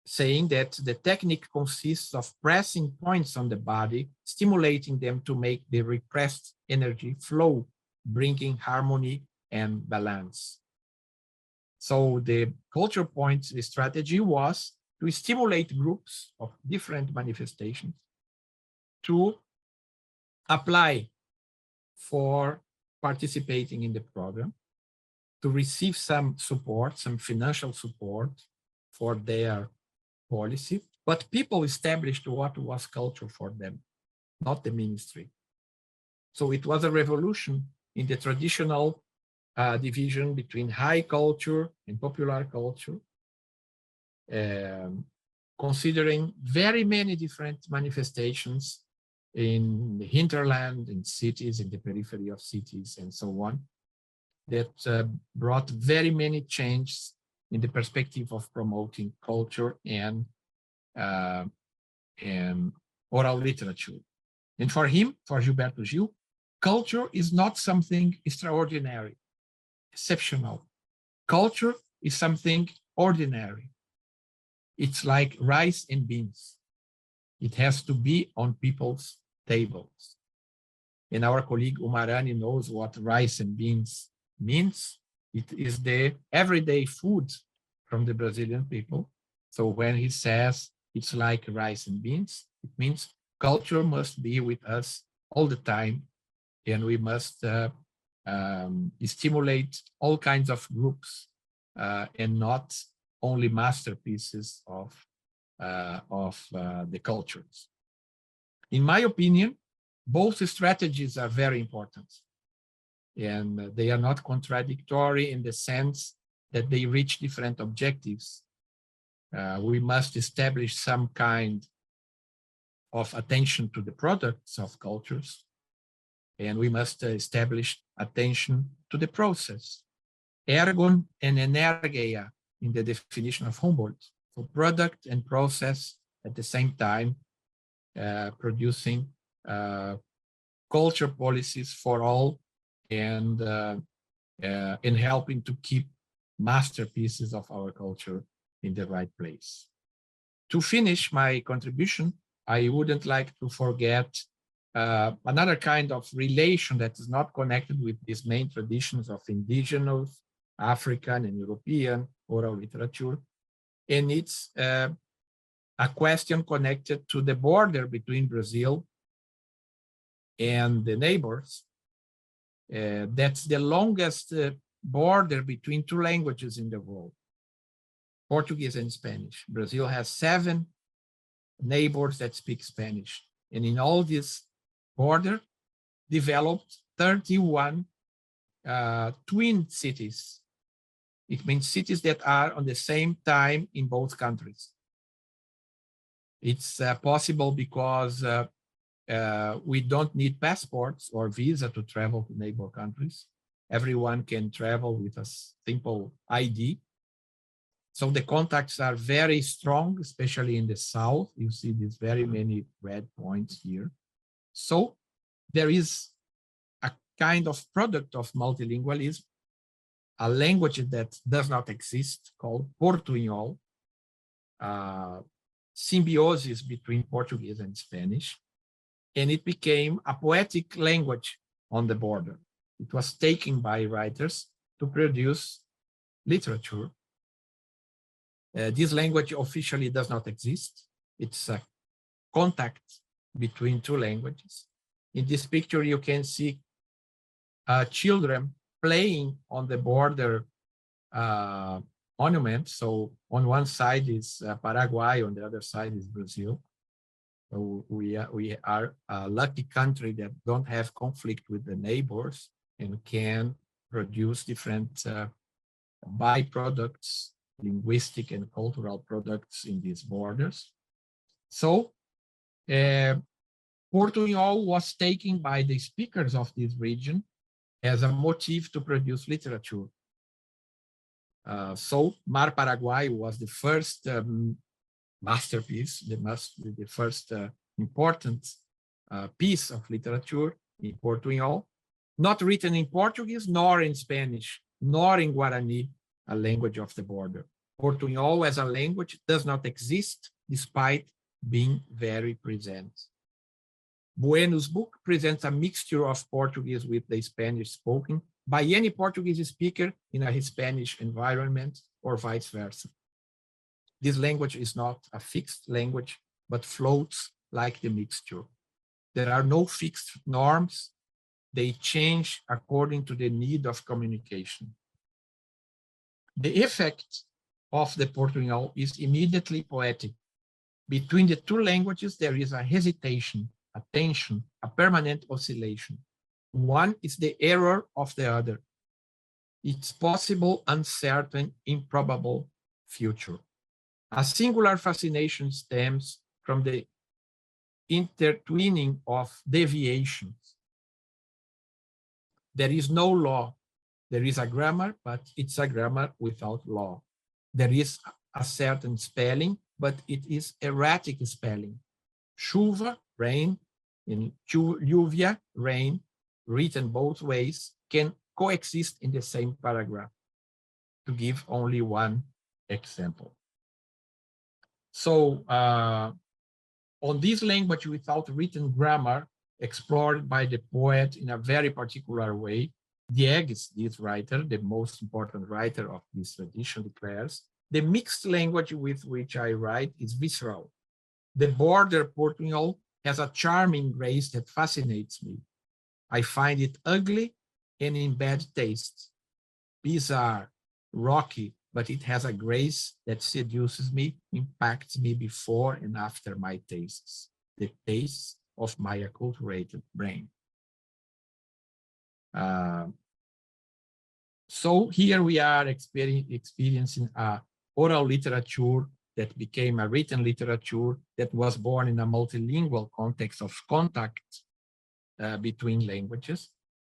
saying that the technique consists of pressing points on the body, stimulating them to make the repressed energy flow, bringing harmony and balance. So the culture points strategy was to stimulate groups of different manifestations to apply for participating in the program, to receive some support, some financial support for their policy, but people established what was culture for them, not the ministry. So it was a revolution in the traditional division between high culture and popular culture, considering very many different manifestations in the hinterland, in cities, in the periphery of cities, and so on, that brought very many changes in the perspective of promoting culture and oral literature. And for him, for Gilberto Gil, culture is not something extraordinary, exceptional. Culture is something ordinary. It's like rice and beans. It has to be on people's tables. And our colleague Umarani knows what rice and beans means. It is the everyday food from the Brazilian people. So when he says it's like rice and beans, it means culture must be with us all the time, and we must stimulate all kinds of groups and not only masterpieces of the cultures. In my opinion, both strategies are very important, and they are not contradictory in the sense that they reach different objectives. We must establish some kind of attention to the products of cultures, and we must establish attention to the process. Ergon and energeia in the definition of Humboldt, for product and process at the same time, producing culture policies for all and helping to keep masterpieces of our culture in the right place. To finish my contribution, I wouldn't like to forget another kind of relation that is not connected with these main traditions of indigenous, African, and European oral literature. And it's a question connected to the border between Brazil and the neighbors. That's the longest border between two languages in the world, Portuguese and Spanish. Brazil has 7 neighbors that speak Spanish. And in all this border, developed 31 twin cities. It means cities that are on the same time in both countries. It's possible because we don't need passports or visa to travel to neighbor countries. Everyone can travel with a simple ID. So the contacts are very strong, especially in the south. You see these very many red points here. So there is a kind of product of multilingualism, a language that does not exist called Portunhol, symbiosis between Portuguese and Spanish. And it became a poetic language on the border. It was taken by writers to produce literature. This language officially does not exist. It's a contact between two languages. In this picture, you can see children playing on the border monument. So on one side is Paraguay, on the other side is Brazil. So we are a lucky country that don't have conflict with the neighbors and can produce different byproducts, linguistic and cultural products in these borders. So Portunhol was taken by the speakers of this region as a motif to produce literature. So Mar Paraguay was the first masterpiece, the first important piece of literature in Portunhol, not written in Portuguese, nor in Spanish, nor in Guarani, a language of the border. Portunhol as a language does not exist despite being very present. Bueno's book presents a mixture of Portuguese with the Spanish spoken by any Portuguese speaker in a Spanish environment or vice versa. This language is not a fixed language, but floats like the mixture. There are no fixed norms. They change according to the need of communication. The effect of the Portunhol is immediately poetic. Between the two languages, there is a hesitation, a tension, a permanent oscillation. One is the error of the other. It's possible, uncertain, improbable future. A singular fascination stems from the intertwining of deviations. There is no law. There is a grammar, but it's a grammar without law. There is a certain spelling, but it is erratic spelling. Chuva, rain, and lluvia, rain, written both ways, can coexist in the same paragraph, to give only one example. So on this language without written grammar, explored by the poet in a very particular way, Diegues, this writer, the most important writer of this tradition, declares, the mixed language with which I write is visceral. The border Portunhol has a charming grace that fascinates me. I find it ugly and in bad taste, bizarre, rocky, but it has a grace that seduces me, impacts me before and after my tastes, the tastes of my acculturated brain. So here we are experiencing a oral literature that became a written literature that was born in a multilingual context of contact between languages.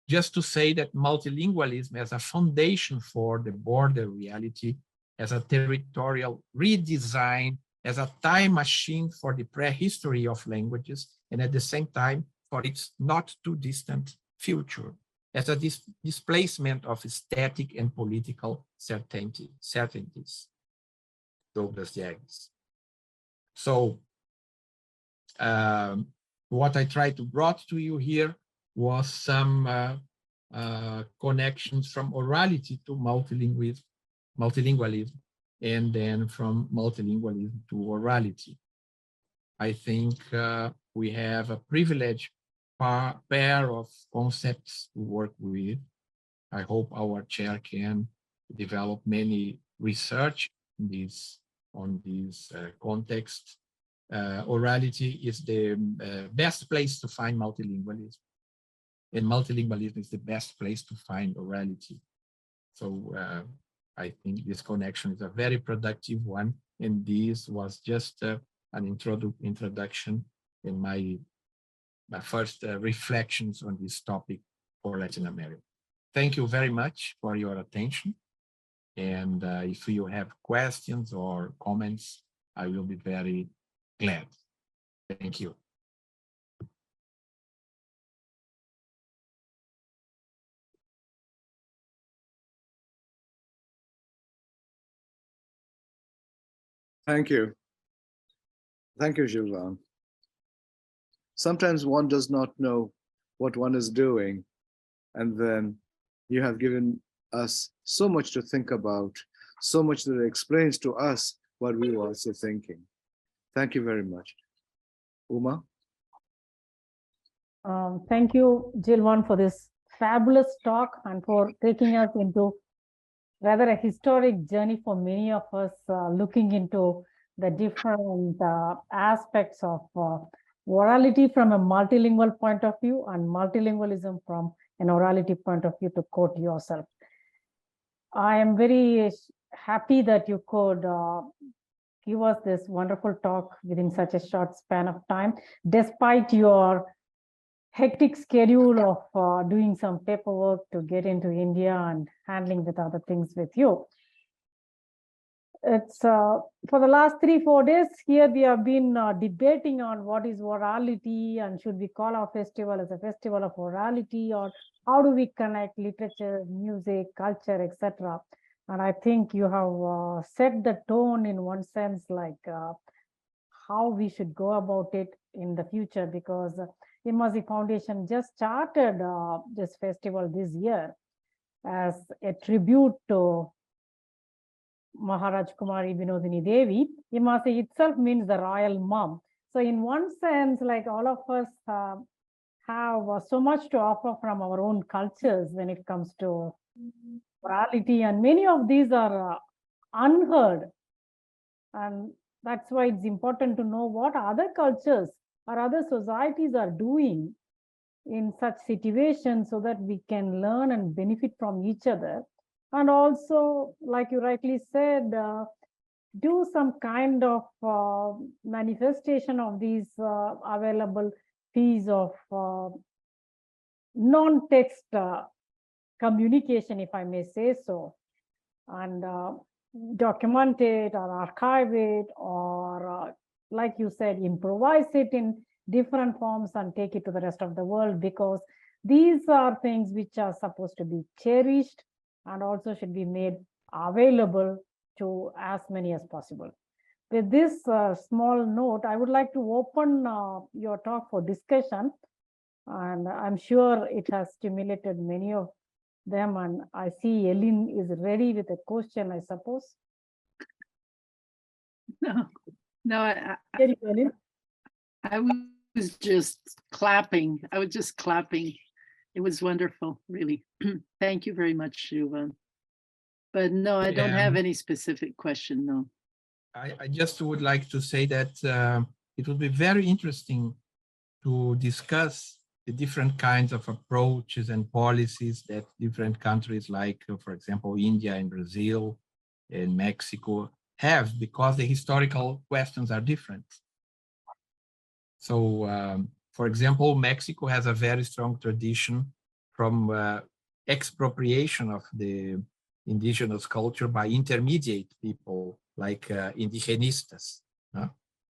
Just to say that multilingualism as a foundation for the border reality, as a territorial redesign, as a time machine for the prehistory of languages, and at the same time for its not too distant future, as a displacement of aesthetic and political certainties. Douglas Diegues. So what I tried to brought to you here was some connections from orality to multilingualism, and then from multilingualism to orality. I think we have a privileged pair of concepts to work with. I hope our chair can develop many research on this context. Orality is the best place to find multilingualism, and multilingualism is the best place to find orality. So I think this connection is a very productive one, and this was just an introduction in my first reflections on this topic for Latin America. Thank you very much for your attention. And if you have questions or comments, I will be very glad. Thank you. Thank you. Thank you, Gilvan. Sometimes one does not know what one is doing, and then you have given us so much to think about, so much that explains to us what we were also thinking. Thank you very much. Uma? Thank you, Gilvan, for this fabulous talk and for taking us into rather a historic journey for many of us, looking into the different aspects of orality from a multilingual point of view and multilingualism from an orality point of view, to quote yourself. I am very happy that you could give us this wonderful talk within such a short span of time, despite your hectic schedule of doing some paperwork to get into India and handling with other things with you. It's for the last 3-4 days here, we have been debating on what is orality and should we call our festival as a festival of orality, or how do we connect literature, music, culture, etc. And I think you have set the tone in one sense, like how we should go about it in the future, because Imasi Foundation just started this festival this year as a tribute to Maharaj Kumari Vinodini Devi. Imasi itself means the royal mom. So in one sense, like all of us have so much to offer from our own cultures when it comes to morality, and many of these are unheard. And that's why it's important to know what other cultures or other societies are doing in such situations, so that we can learn and benefit from each other. And also, like you rightly said, do some kind of manifestation of these available piece of non-text communication, if I may say so, and document it or archive it, or like you said, improvise it in different forms and take it to the rest of the world, because these are things which are supposed to be cherished and also should be made available to as many as possible. With this small note, I would like to open your talk for discussion, and I'm sure it has stimulated many of them, and I see Ellen is ready with a question, I suppose. No, Very well, Ellen. I was just clapping. I was just clapping. It was wonderful, really. Thank you very much, Gilvan. But no, I don't have any specific question, no. I just would like to say that it would be very interesting to discuss the different kinds of approaches and policies that different countries like, for example, India and Brazil and Mexico have, because the historical questions are different. So, for example, Mexico has a very strong tradition from expropriation of the indigenous culture by intermediate people like indigenistas,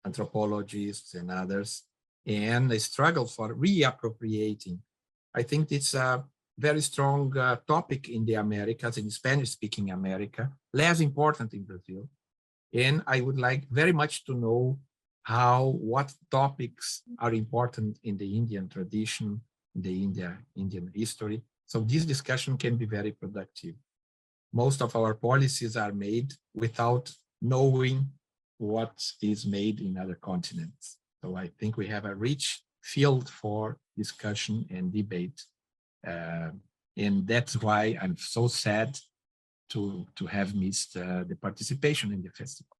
anthropologists and others, and a struggle for reappropriating. I think it's a very strong topic in the Americas, in Spanish-speaking America, less important in Brazil. And I would like very much to know what topics are important in the Indian tradition, the Indian history. So this discussion can be very productive. Most of our policies are made without knowing what is made in other continents. So I think we have a rich field for discussion and debate. And that's why I'm so sad to have missed the participation in the festival.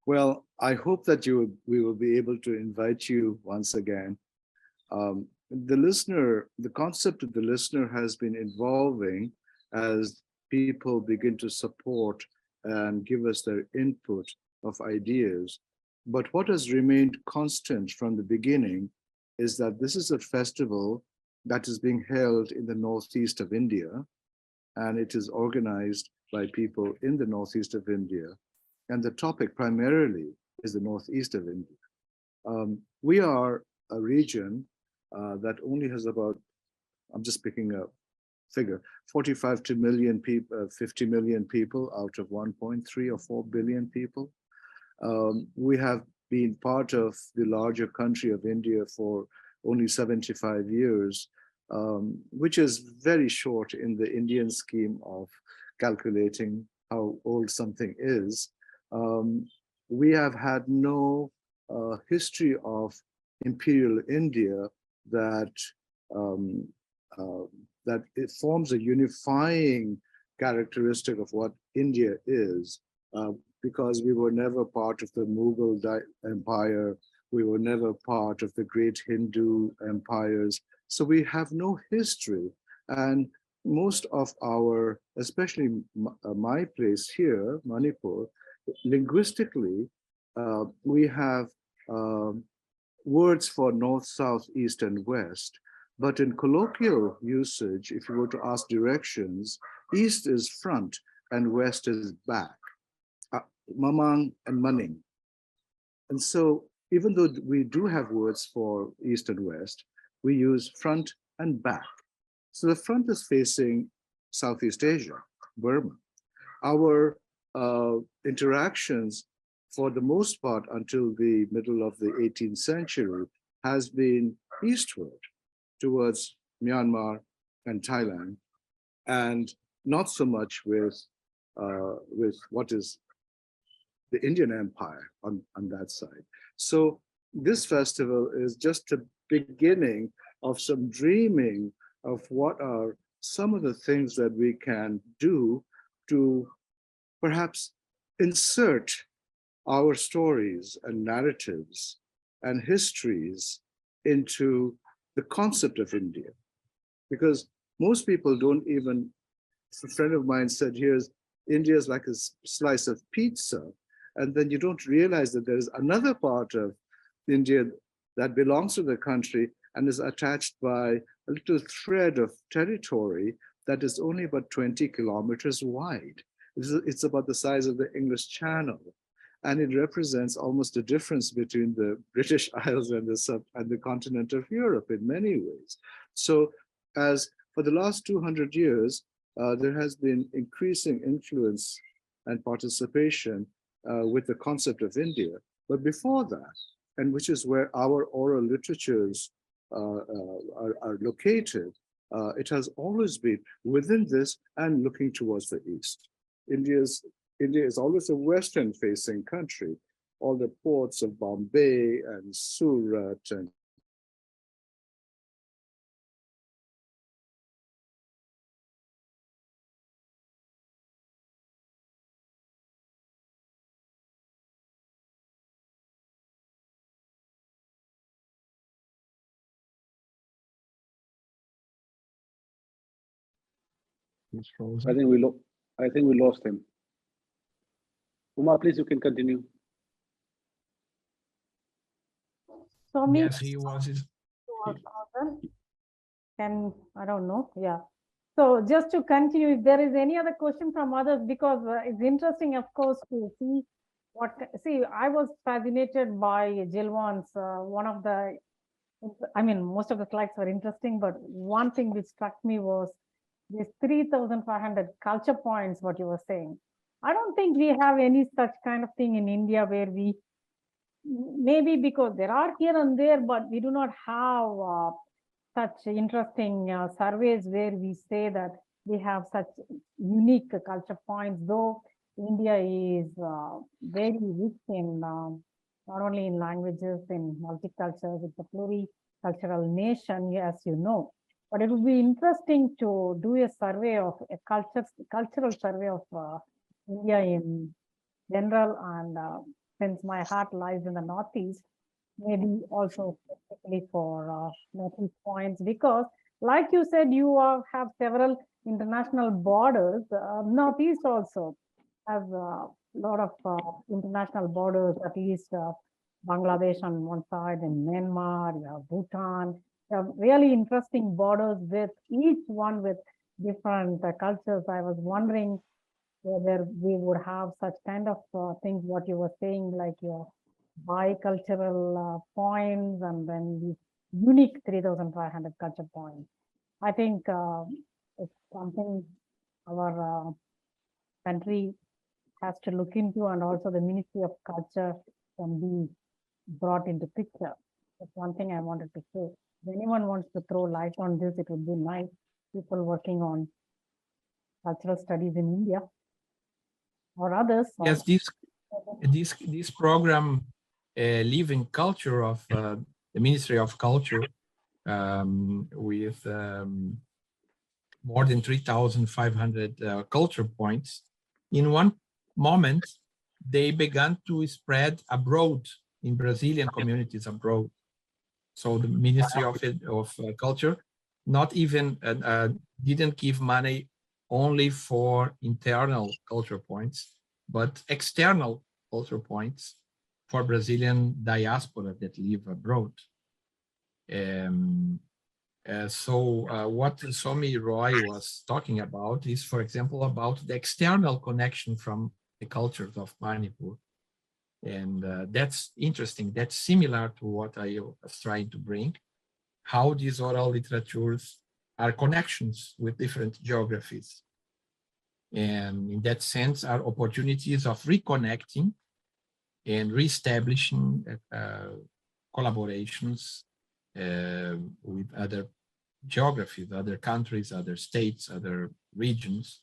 Well, I hope that we will be able to invite you once again. The concept of the listener has been evolving as people begin to support and give us their input of ideas. But what has remained constant from the beginning is that this is a festival that is being held in the northeast of India, and it is organized by people in the northeast of India. And the topic primarily is the northeast of India. We are a region that only has about, I'm just picking a figure, 45 to million people, 50 million people out of 1.3 or 4 billion people. We have been part of the larger country of India for only 75 years, which is very short in the Indian scheme of calculating how old something is. We have had no history of imperial India that that it forms a unifying characteristic of what India is, because we were never part of the Mughal Empire. We were never part of the great Hindu empires. So we have no history. And most of our, especially my place here, Manipur, linguistically, we have words for north, south, east, and west. But in colloquial usage, if you were to ask directions, east is front and west is back, mamang and maning. And so even though we do have words for east and west, we use front and back. So the front is facing Southeast Asia, Burma. Our interactions, for the most part, until the middle of the 18th century, has been eastward towards Myanmar and Thailand, and not so much with what is the Indian Empire on that side. So this festival is just a beginning of some dreaming of what are some of the things that we can do to perhaps insert our stories and narratives and histories into the concept of India. Because most people don't even, a friend of mine said, here's India is like a slice of pizza. And then you don't realize that there's another part of India that belongs to the country and is attached by a little thread of territory that is only about 20 kilometers wide. It's about the size of the English Channel. And it represents almost a difference between the British Isles and the continent of Europe in many ways. So as for the last 200 years, there has been increasing influence and participation with the concept of India. But before that, and which is where our oral literatures are located, it has always been within this and looking towards the east. India is always a western-facing country. All the ports of Bombay and Surat and He's I frozen. think we lost him. Uma, please, you can continue. So me, Yes, he was. I don't know, yeah. So just to continue, if there is any other question from others, because it's interesting, of course, to see I was fascinated by Gilvan's, one of the, I mean, most of the slides were interesting, but one thing which struck me was these 3,500 culture points, what you were saying. I don't think we have any such kind of thing in India where we maybe because there are here and there, but we do not have such interesting surveys where we say that we have such unique culture points, though India is very rich in not only in languages, in multicultures, it's a pluricultural nation, as you know. But it would be interesting to do a survey of a cultural survey of India in general, and since my heart lies in the Northeast, maybe also specifically for Northeast points, because like you said, you have several international borders. Northeast also has a lot of international borders, at least Bangladesh on one side, and Myanmar, you have Bhutan. You have really interesting borders with each one with different cultures. I was wondering whether we would have such kind of things, what you were saying, like your bicultural points and then the unique 3,500 culture points. I think it's something our country has to look into, and also the Ministry of Culture can be brought into picture. That's one thing I wanted to say. If anyone wants to throw light on this, it would be nice. People working on cultural studies in India or others. Yes, this program, Living Culture of the Ministry of Culture, with more than 3,500 culture points. In one moment, they began to spread abroad in Brazilian communities abroad. So the Ministry of Culture not even didn't give money only for internal culture points, but external culture points for Brazilian diaspora that live abroad. What L.Somi Roy was talking about is, for example, about the external connection from the cultures of Manipur. And that's interesting. That's similar to what I was trying to bring, how these oral literatures are connections with different geographies. And in that sense, are opportunities of reconnecting and reestablishing collaborations with other geographies, other countries, other states, other regions,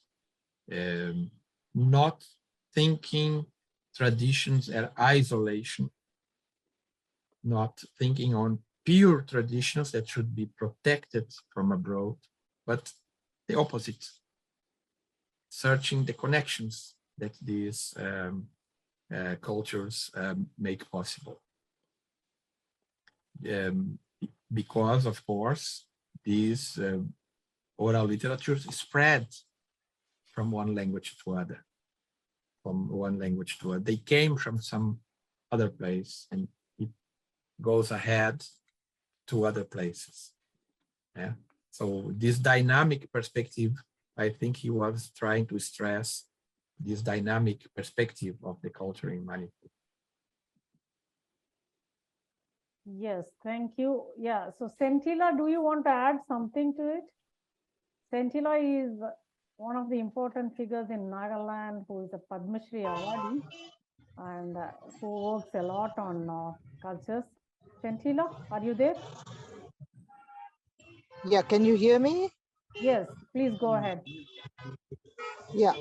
not thinking traditions as isolation, not thinking on pure traditions that should be protected from abroad, but the opposite, searching the connections that these cultures make possible. Because, of course, these oral literatures spread from one language to other, They came from some other place and it goes ahead to other places. Yeah. So this dynamic perspective, I think he was trying to stress this dynamic perspective of the culture in Manipur. Yes, thank you. Yeah, so Sentila, do you want to add something to it? Sentila is one of the important figures in Nagaland who is a Padma Shri awardee and who works a lot on cultures. Sentila, are you there? Yeah, can you hear me? Yes, please go ahead. Yeah,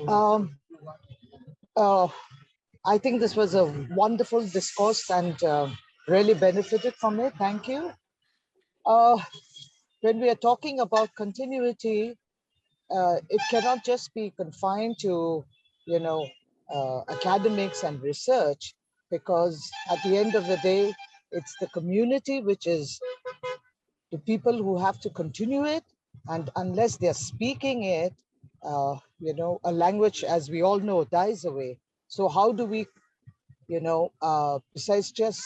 I think this was a wonderful discourse and really benefited from it. Thank you. When we are talking about continuity, it cannot just be confined to, academics and research, because at the end of the day, it's the community, which is the people who have to continue it. And unless they're speaking it, a language, as we all know, dies away. So how do we, besides just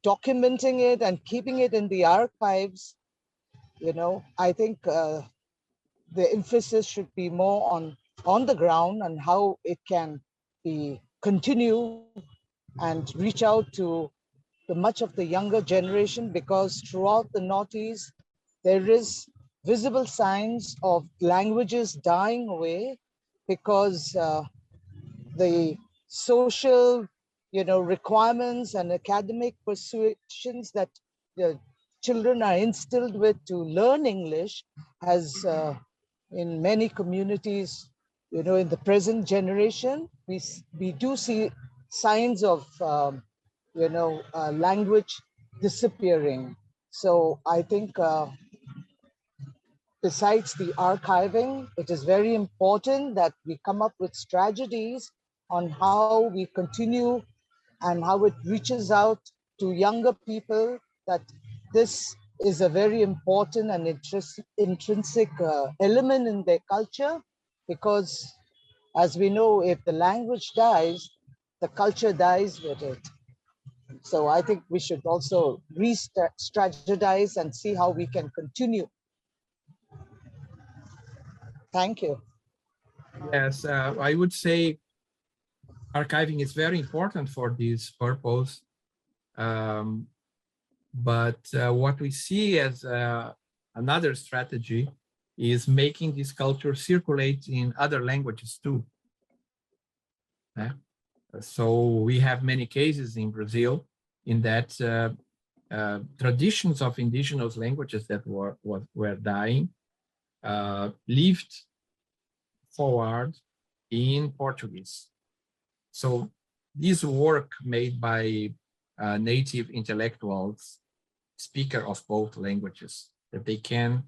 documenting it and keeping it in the archives, I think the emphasis should be more on the ground and how it can be continue and reach out to the much of the younger generation, because throughout the Northeast, there is visible signs of languages dying away because the social, requirements and academic persuasions that the children are instilled with to learn English has, in many communities, in the present generation, we do see signs of, language disappearing. So I think besides the archiving, it is very important that we come up with strategies on how we continue and how it reaches out to younger people, that this is a very important and intrinsic element in their culture, because as we know, if the language dies, the culture dies with it. So I think we should also re-strategize and see how we can continue. Thank you. Yes, I would say archiving is very important for this purpose. But what we see as another strategy is making this culture circulate in other languages too. So we have many cases in Brazil in that traditions of indigenous languages that were dying lived forward in Portuguese. So this work made by native intellectuals, speaker of both languages, that they can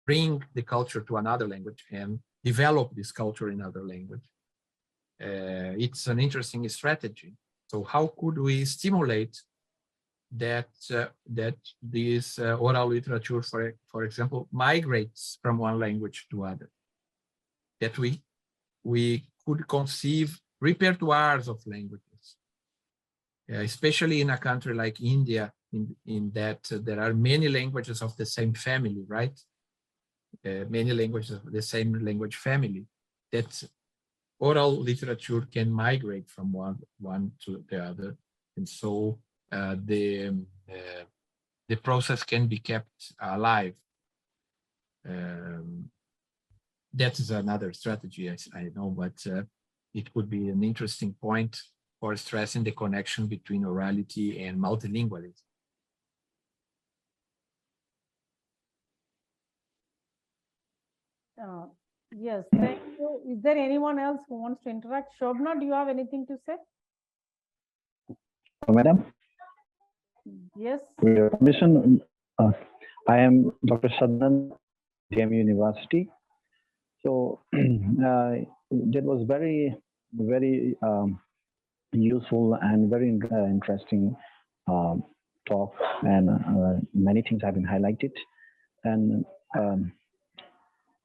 bring the culture to another language and develop this culture in other language. It's an interesting strategy. So how could we stimulate that that this oral literature, for example, migrates from one language to other? That we could conceive repertoires of languages, especially in a country like India, in that there are many languages of the same family, right? Many languages of the same language family, that oral literature can migrate from one to the other. And so the process can be kept alive. That is another strategy, I know, but it could be an interesting point for stressing the connection between orality and multilingualism. Yes, thank you. Is there anyone else who wants to interact? Shobna, do you have anything to say? Madam, Yes. with your permission, I am Dr. Sadhan, DM University. So that was very, very useful and very interesting talk, and many things have been highlighted. And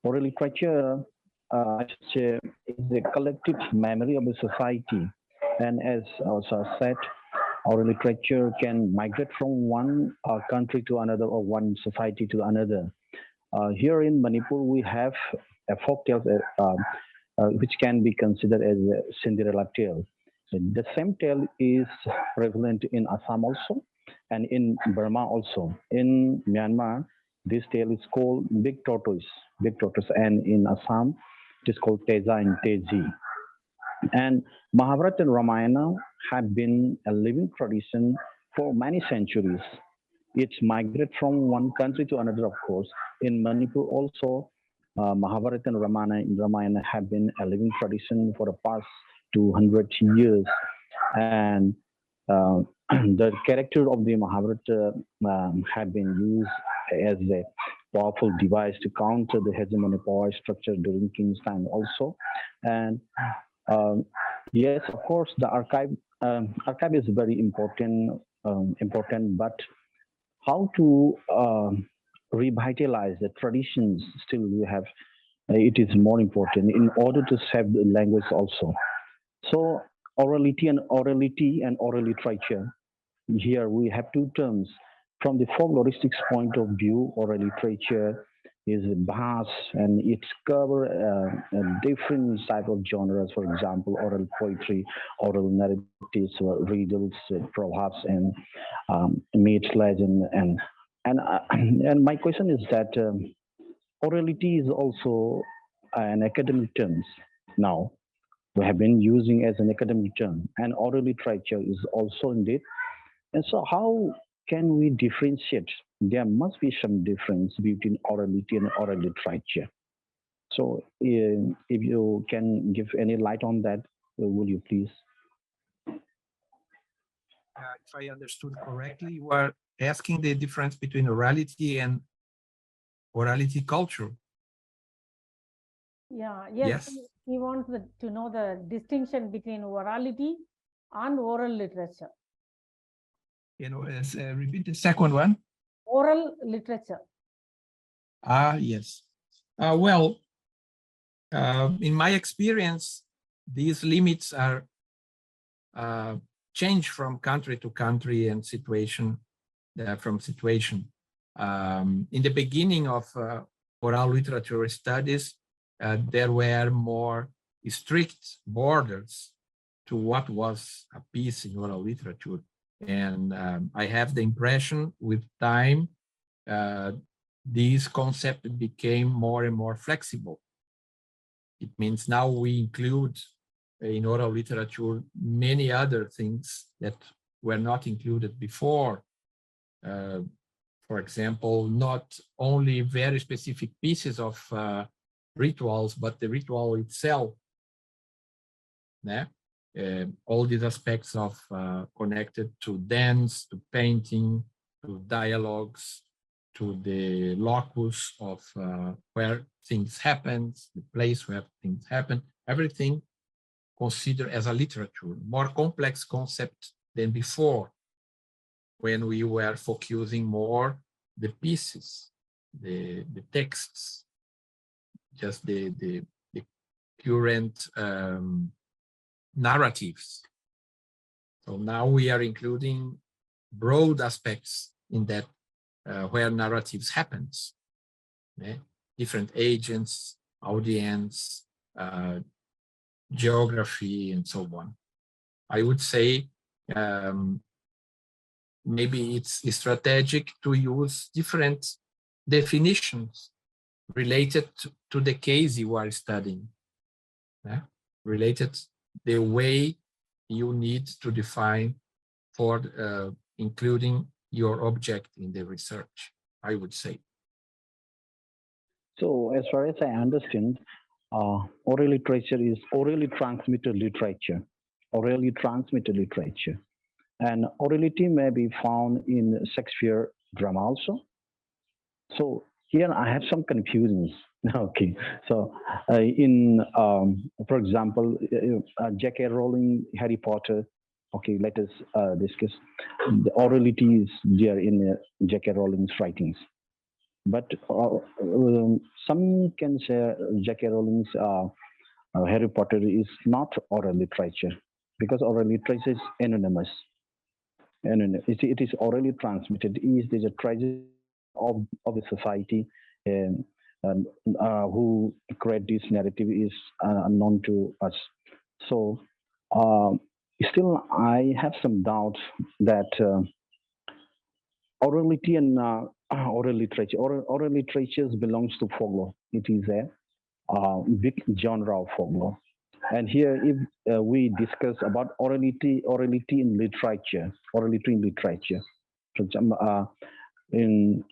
oral literature, I should say, is a collective memory of the society. And as also said, oral literature can migrate from one country to another or one society to another. Here in Manipur, we have a folk tale which can be considered as a Cinderella tale. So the same tale is prevalent in Assam also, and in Burma also. In Myanmar, this tale is called Big Tortoise, and in Assam, it is called Teza and Tezi. And Mahabharata and Ramayana have been a living tradition for many centuries. It's migrated from one country to another, of course. In Manipur also, Mahabharata and Ramayana have been a living tradition for the past 200 years. And the character of the Mahabharata have been used as a powerful device to counter the hegemonic power structure during King's time also. And yes, of course, the archive is very important, but how to revitalize the traditions still we have, it is more important in order to save the language also. So orality and oral literature, here we have two terms. From the folkloristics point of view, oral literature is vast and it's cover different type of genres. For example, oral poetry, oral narratives, riddles, proverbs, and myths, legend, and my question is that orality is also an academic term now, we have been using as an academic term, and oral literature is also indeed. And so how can we differentiate? There must be some difference between orality and oral literature. So if you can give any light on that, will you please? If I understood correctly, you are asking the difference between orality and orality culture. Yeah, Yes. he wants to know the distinction between orality and oral literature. You know, repeat the second one. Oral literature. Yes. Well, in my experience, these limits are changed from country to country and situation from situation. In the beginning of oral literature studies, there were more strict borders to what was a piece in oral literature. And I have the impression with time, this concept became more and more flexible. It means now we include in oral literature many other things that were not included before. For example, not only very specific pieces of rituals, but the ritual itself. Yeah? All these aspects of connected to dance, to painting, to dialogues, to the locus of where things happen, the place where things happen, everything considered as a literature, more complex concept than before, when we were focusing more the pieces, the texts, just the current narratives. So now we are including broad aspects in that where narratives happens, different agents, audience, geography, and so on. I would say maybe it's strategic to use different definitions related to the case you are studying, related the way you need to define for including your object in the research, I would say. So as far as I understand, oral literature is orally transmitted literature, orally transmitted literature. And orality may be found in Shakespeare drama also. So here I have some confusions. Okay, so for example, J.K. Rowling, Harry Potter. Okay, let us discuss. The orality is there in J.K. Rowling's writings, but some can say J.K. Rowling's Harry Potter is not oral literature because oral literature is anonymous. And it is orally transmitted. It is a tragedy of the society, who create this narrative is unknown to us. So still, I have some doubts that orality and oral literature belongs to folklore. It is a big genre of folklore. And here, if we discuss about orality in literature, for example, in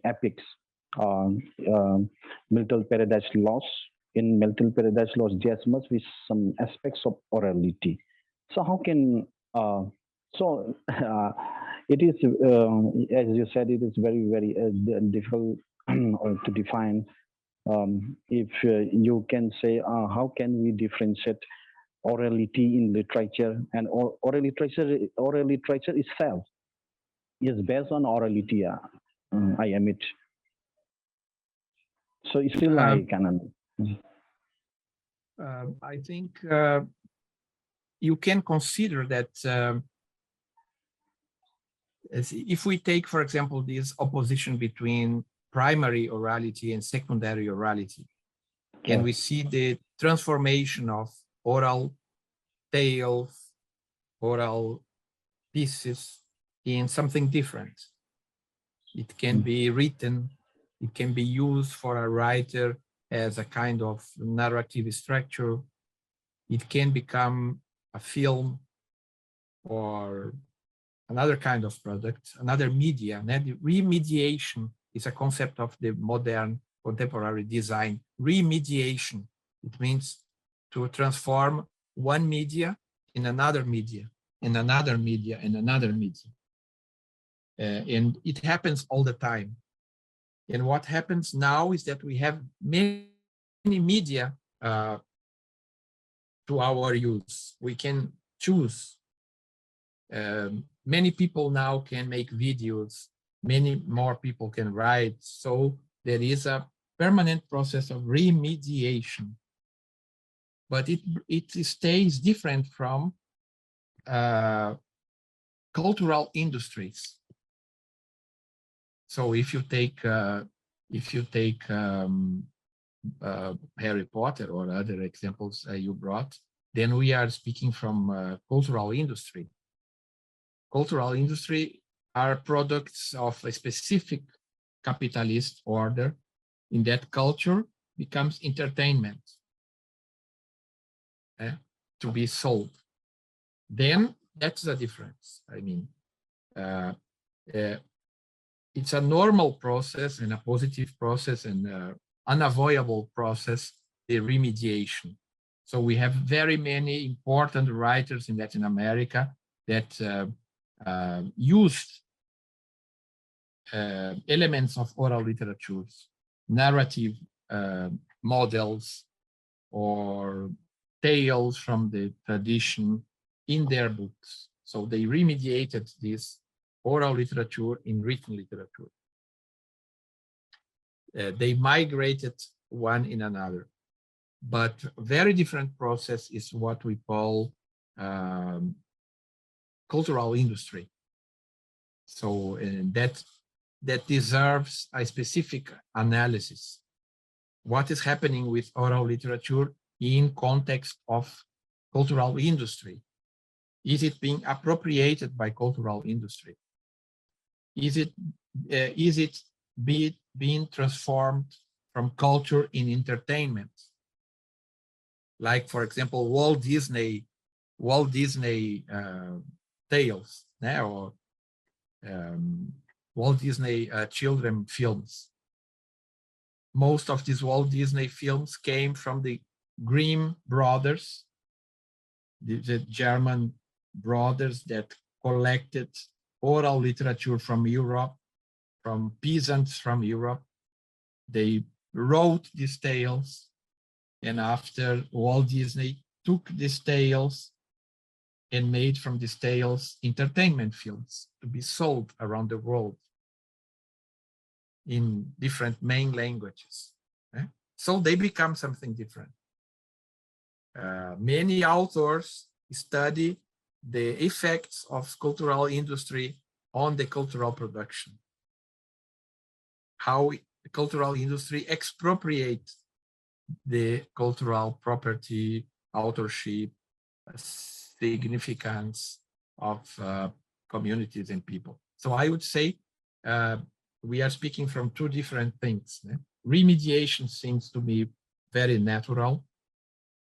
epics, Milton Paradise Lost. In Milton Paradise Lost, there must be some aspects of orality. So how can it is, as you said, it is very difficult to define. If you can say, how can we differentiate orality in literature and oral literature itself is based on orality. I admit. So still I can. I think you can consider that if we take, for example, this opposition between primary orality and secondary orality, and we see the transformation of oral tales, oral pieces in something different. It can be written, it can be used for a writer as a kind of narrative structure. it can become a film or another kind of product, another media. And then remediation is a concept of the modern contemporary design. Remediation, it means to transform one media in another media, in another media, in another media. And it happens all the time. And what happens now is that we have many media to our use. We can choose. Many people now can make videos. Many more people can write. So there is a permanent process of remediation. But it stays different from cultural industries. So if you take Harry Potter or other examples you brought, then we are speaking from cultural industry. Cultural industry are products of a specific capitalist order. In that culture becomes entertainment to be sold. Then that's the difference. I mean, it's a normal process and a positive process and unavoidable process, the remediation. So we have very many important writers in Latin America that used elements of oral literatures, narrative models, or tales from the tradition in their books. So they remediated this oral literature in written literature. They migrated one in another, but very different process is what we call cultural industry. So that deserves a specific analysis. What is happening with oral literature in context of cultural industry? Is it being appropriated by cultural industry? Is it being transformed from culture in entertainment? Like, for example, Walt Disney tales, or Walt Disney children films. Most of these Walt Disney films came from the Grimm brothers, the German brothers that collected oral literature from Europe, from peasants from Europe. They wrote these tales, and after Walt Disney took these tales and made from these tales entertainment films to be sold around the world in different main languages. So they become something different. Many authors study the effects of cultural industry on the cultural production. How the cultural industry expropriates the cultural property, authorship, significance of communities and people. So I would say we are speaking from two different things. Remediation seems to be very natural.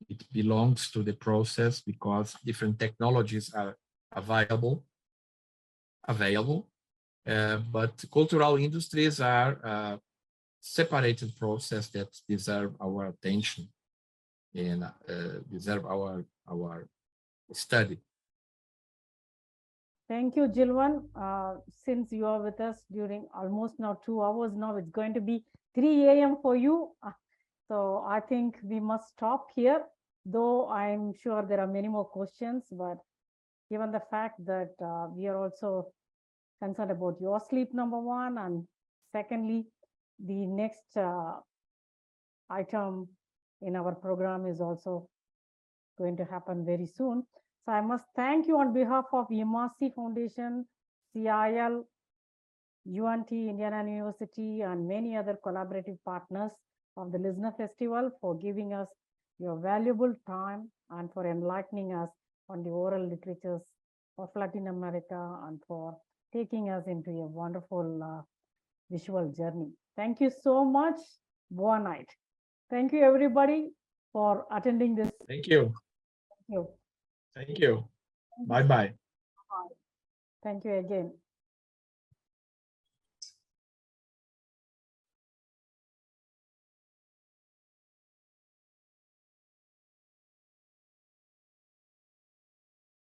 It belongs to the process because different technologies are available. But cultural industries are a separated process that deserve our attention and deserve our study. Thank you, Gilvan. Since you are with us during almost now 2 hours now, it's going to be 3 a.m. for you. So I think we must stop here, though I'm sure there are many more questions, but given the fact that we are also concerned about your sleep, number one, and secondly, the next item in our program is also going to happen very soon. So I must thank you on behalf of Imasi Foundation, CIL, UNT, Indiana University, and many other collaborative partners of the Listener Festival for giving us your valuable time and for enlightening us on the oral literatures of Latin America and for taking us into a wonderful visual journey. Thank you so much. Boa night. Thank you, everybody, for attending this. Thank you. you. Thank you. Bye-bye. Thank you again.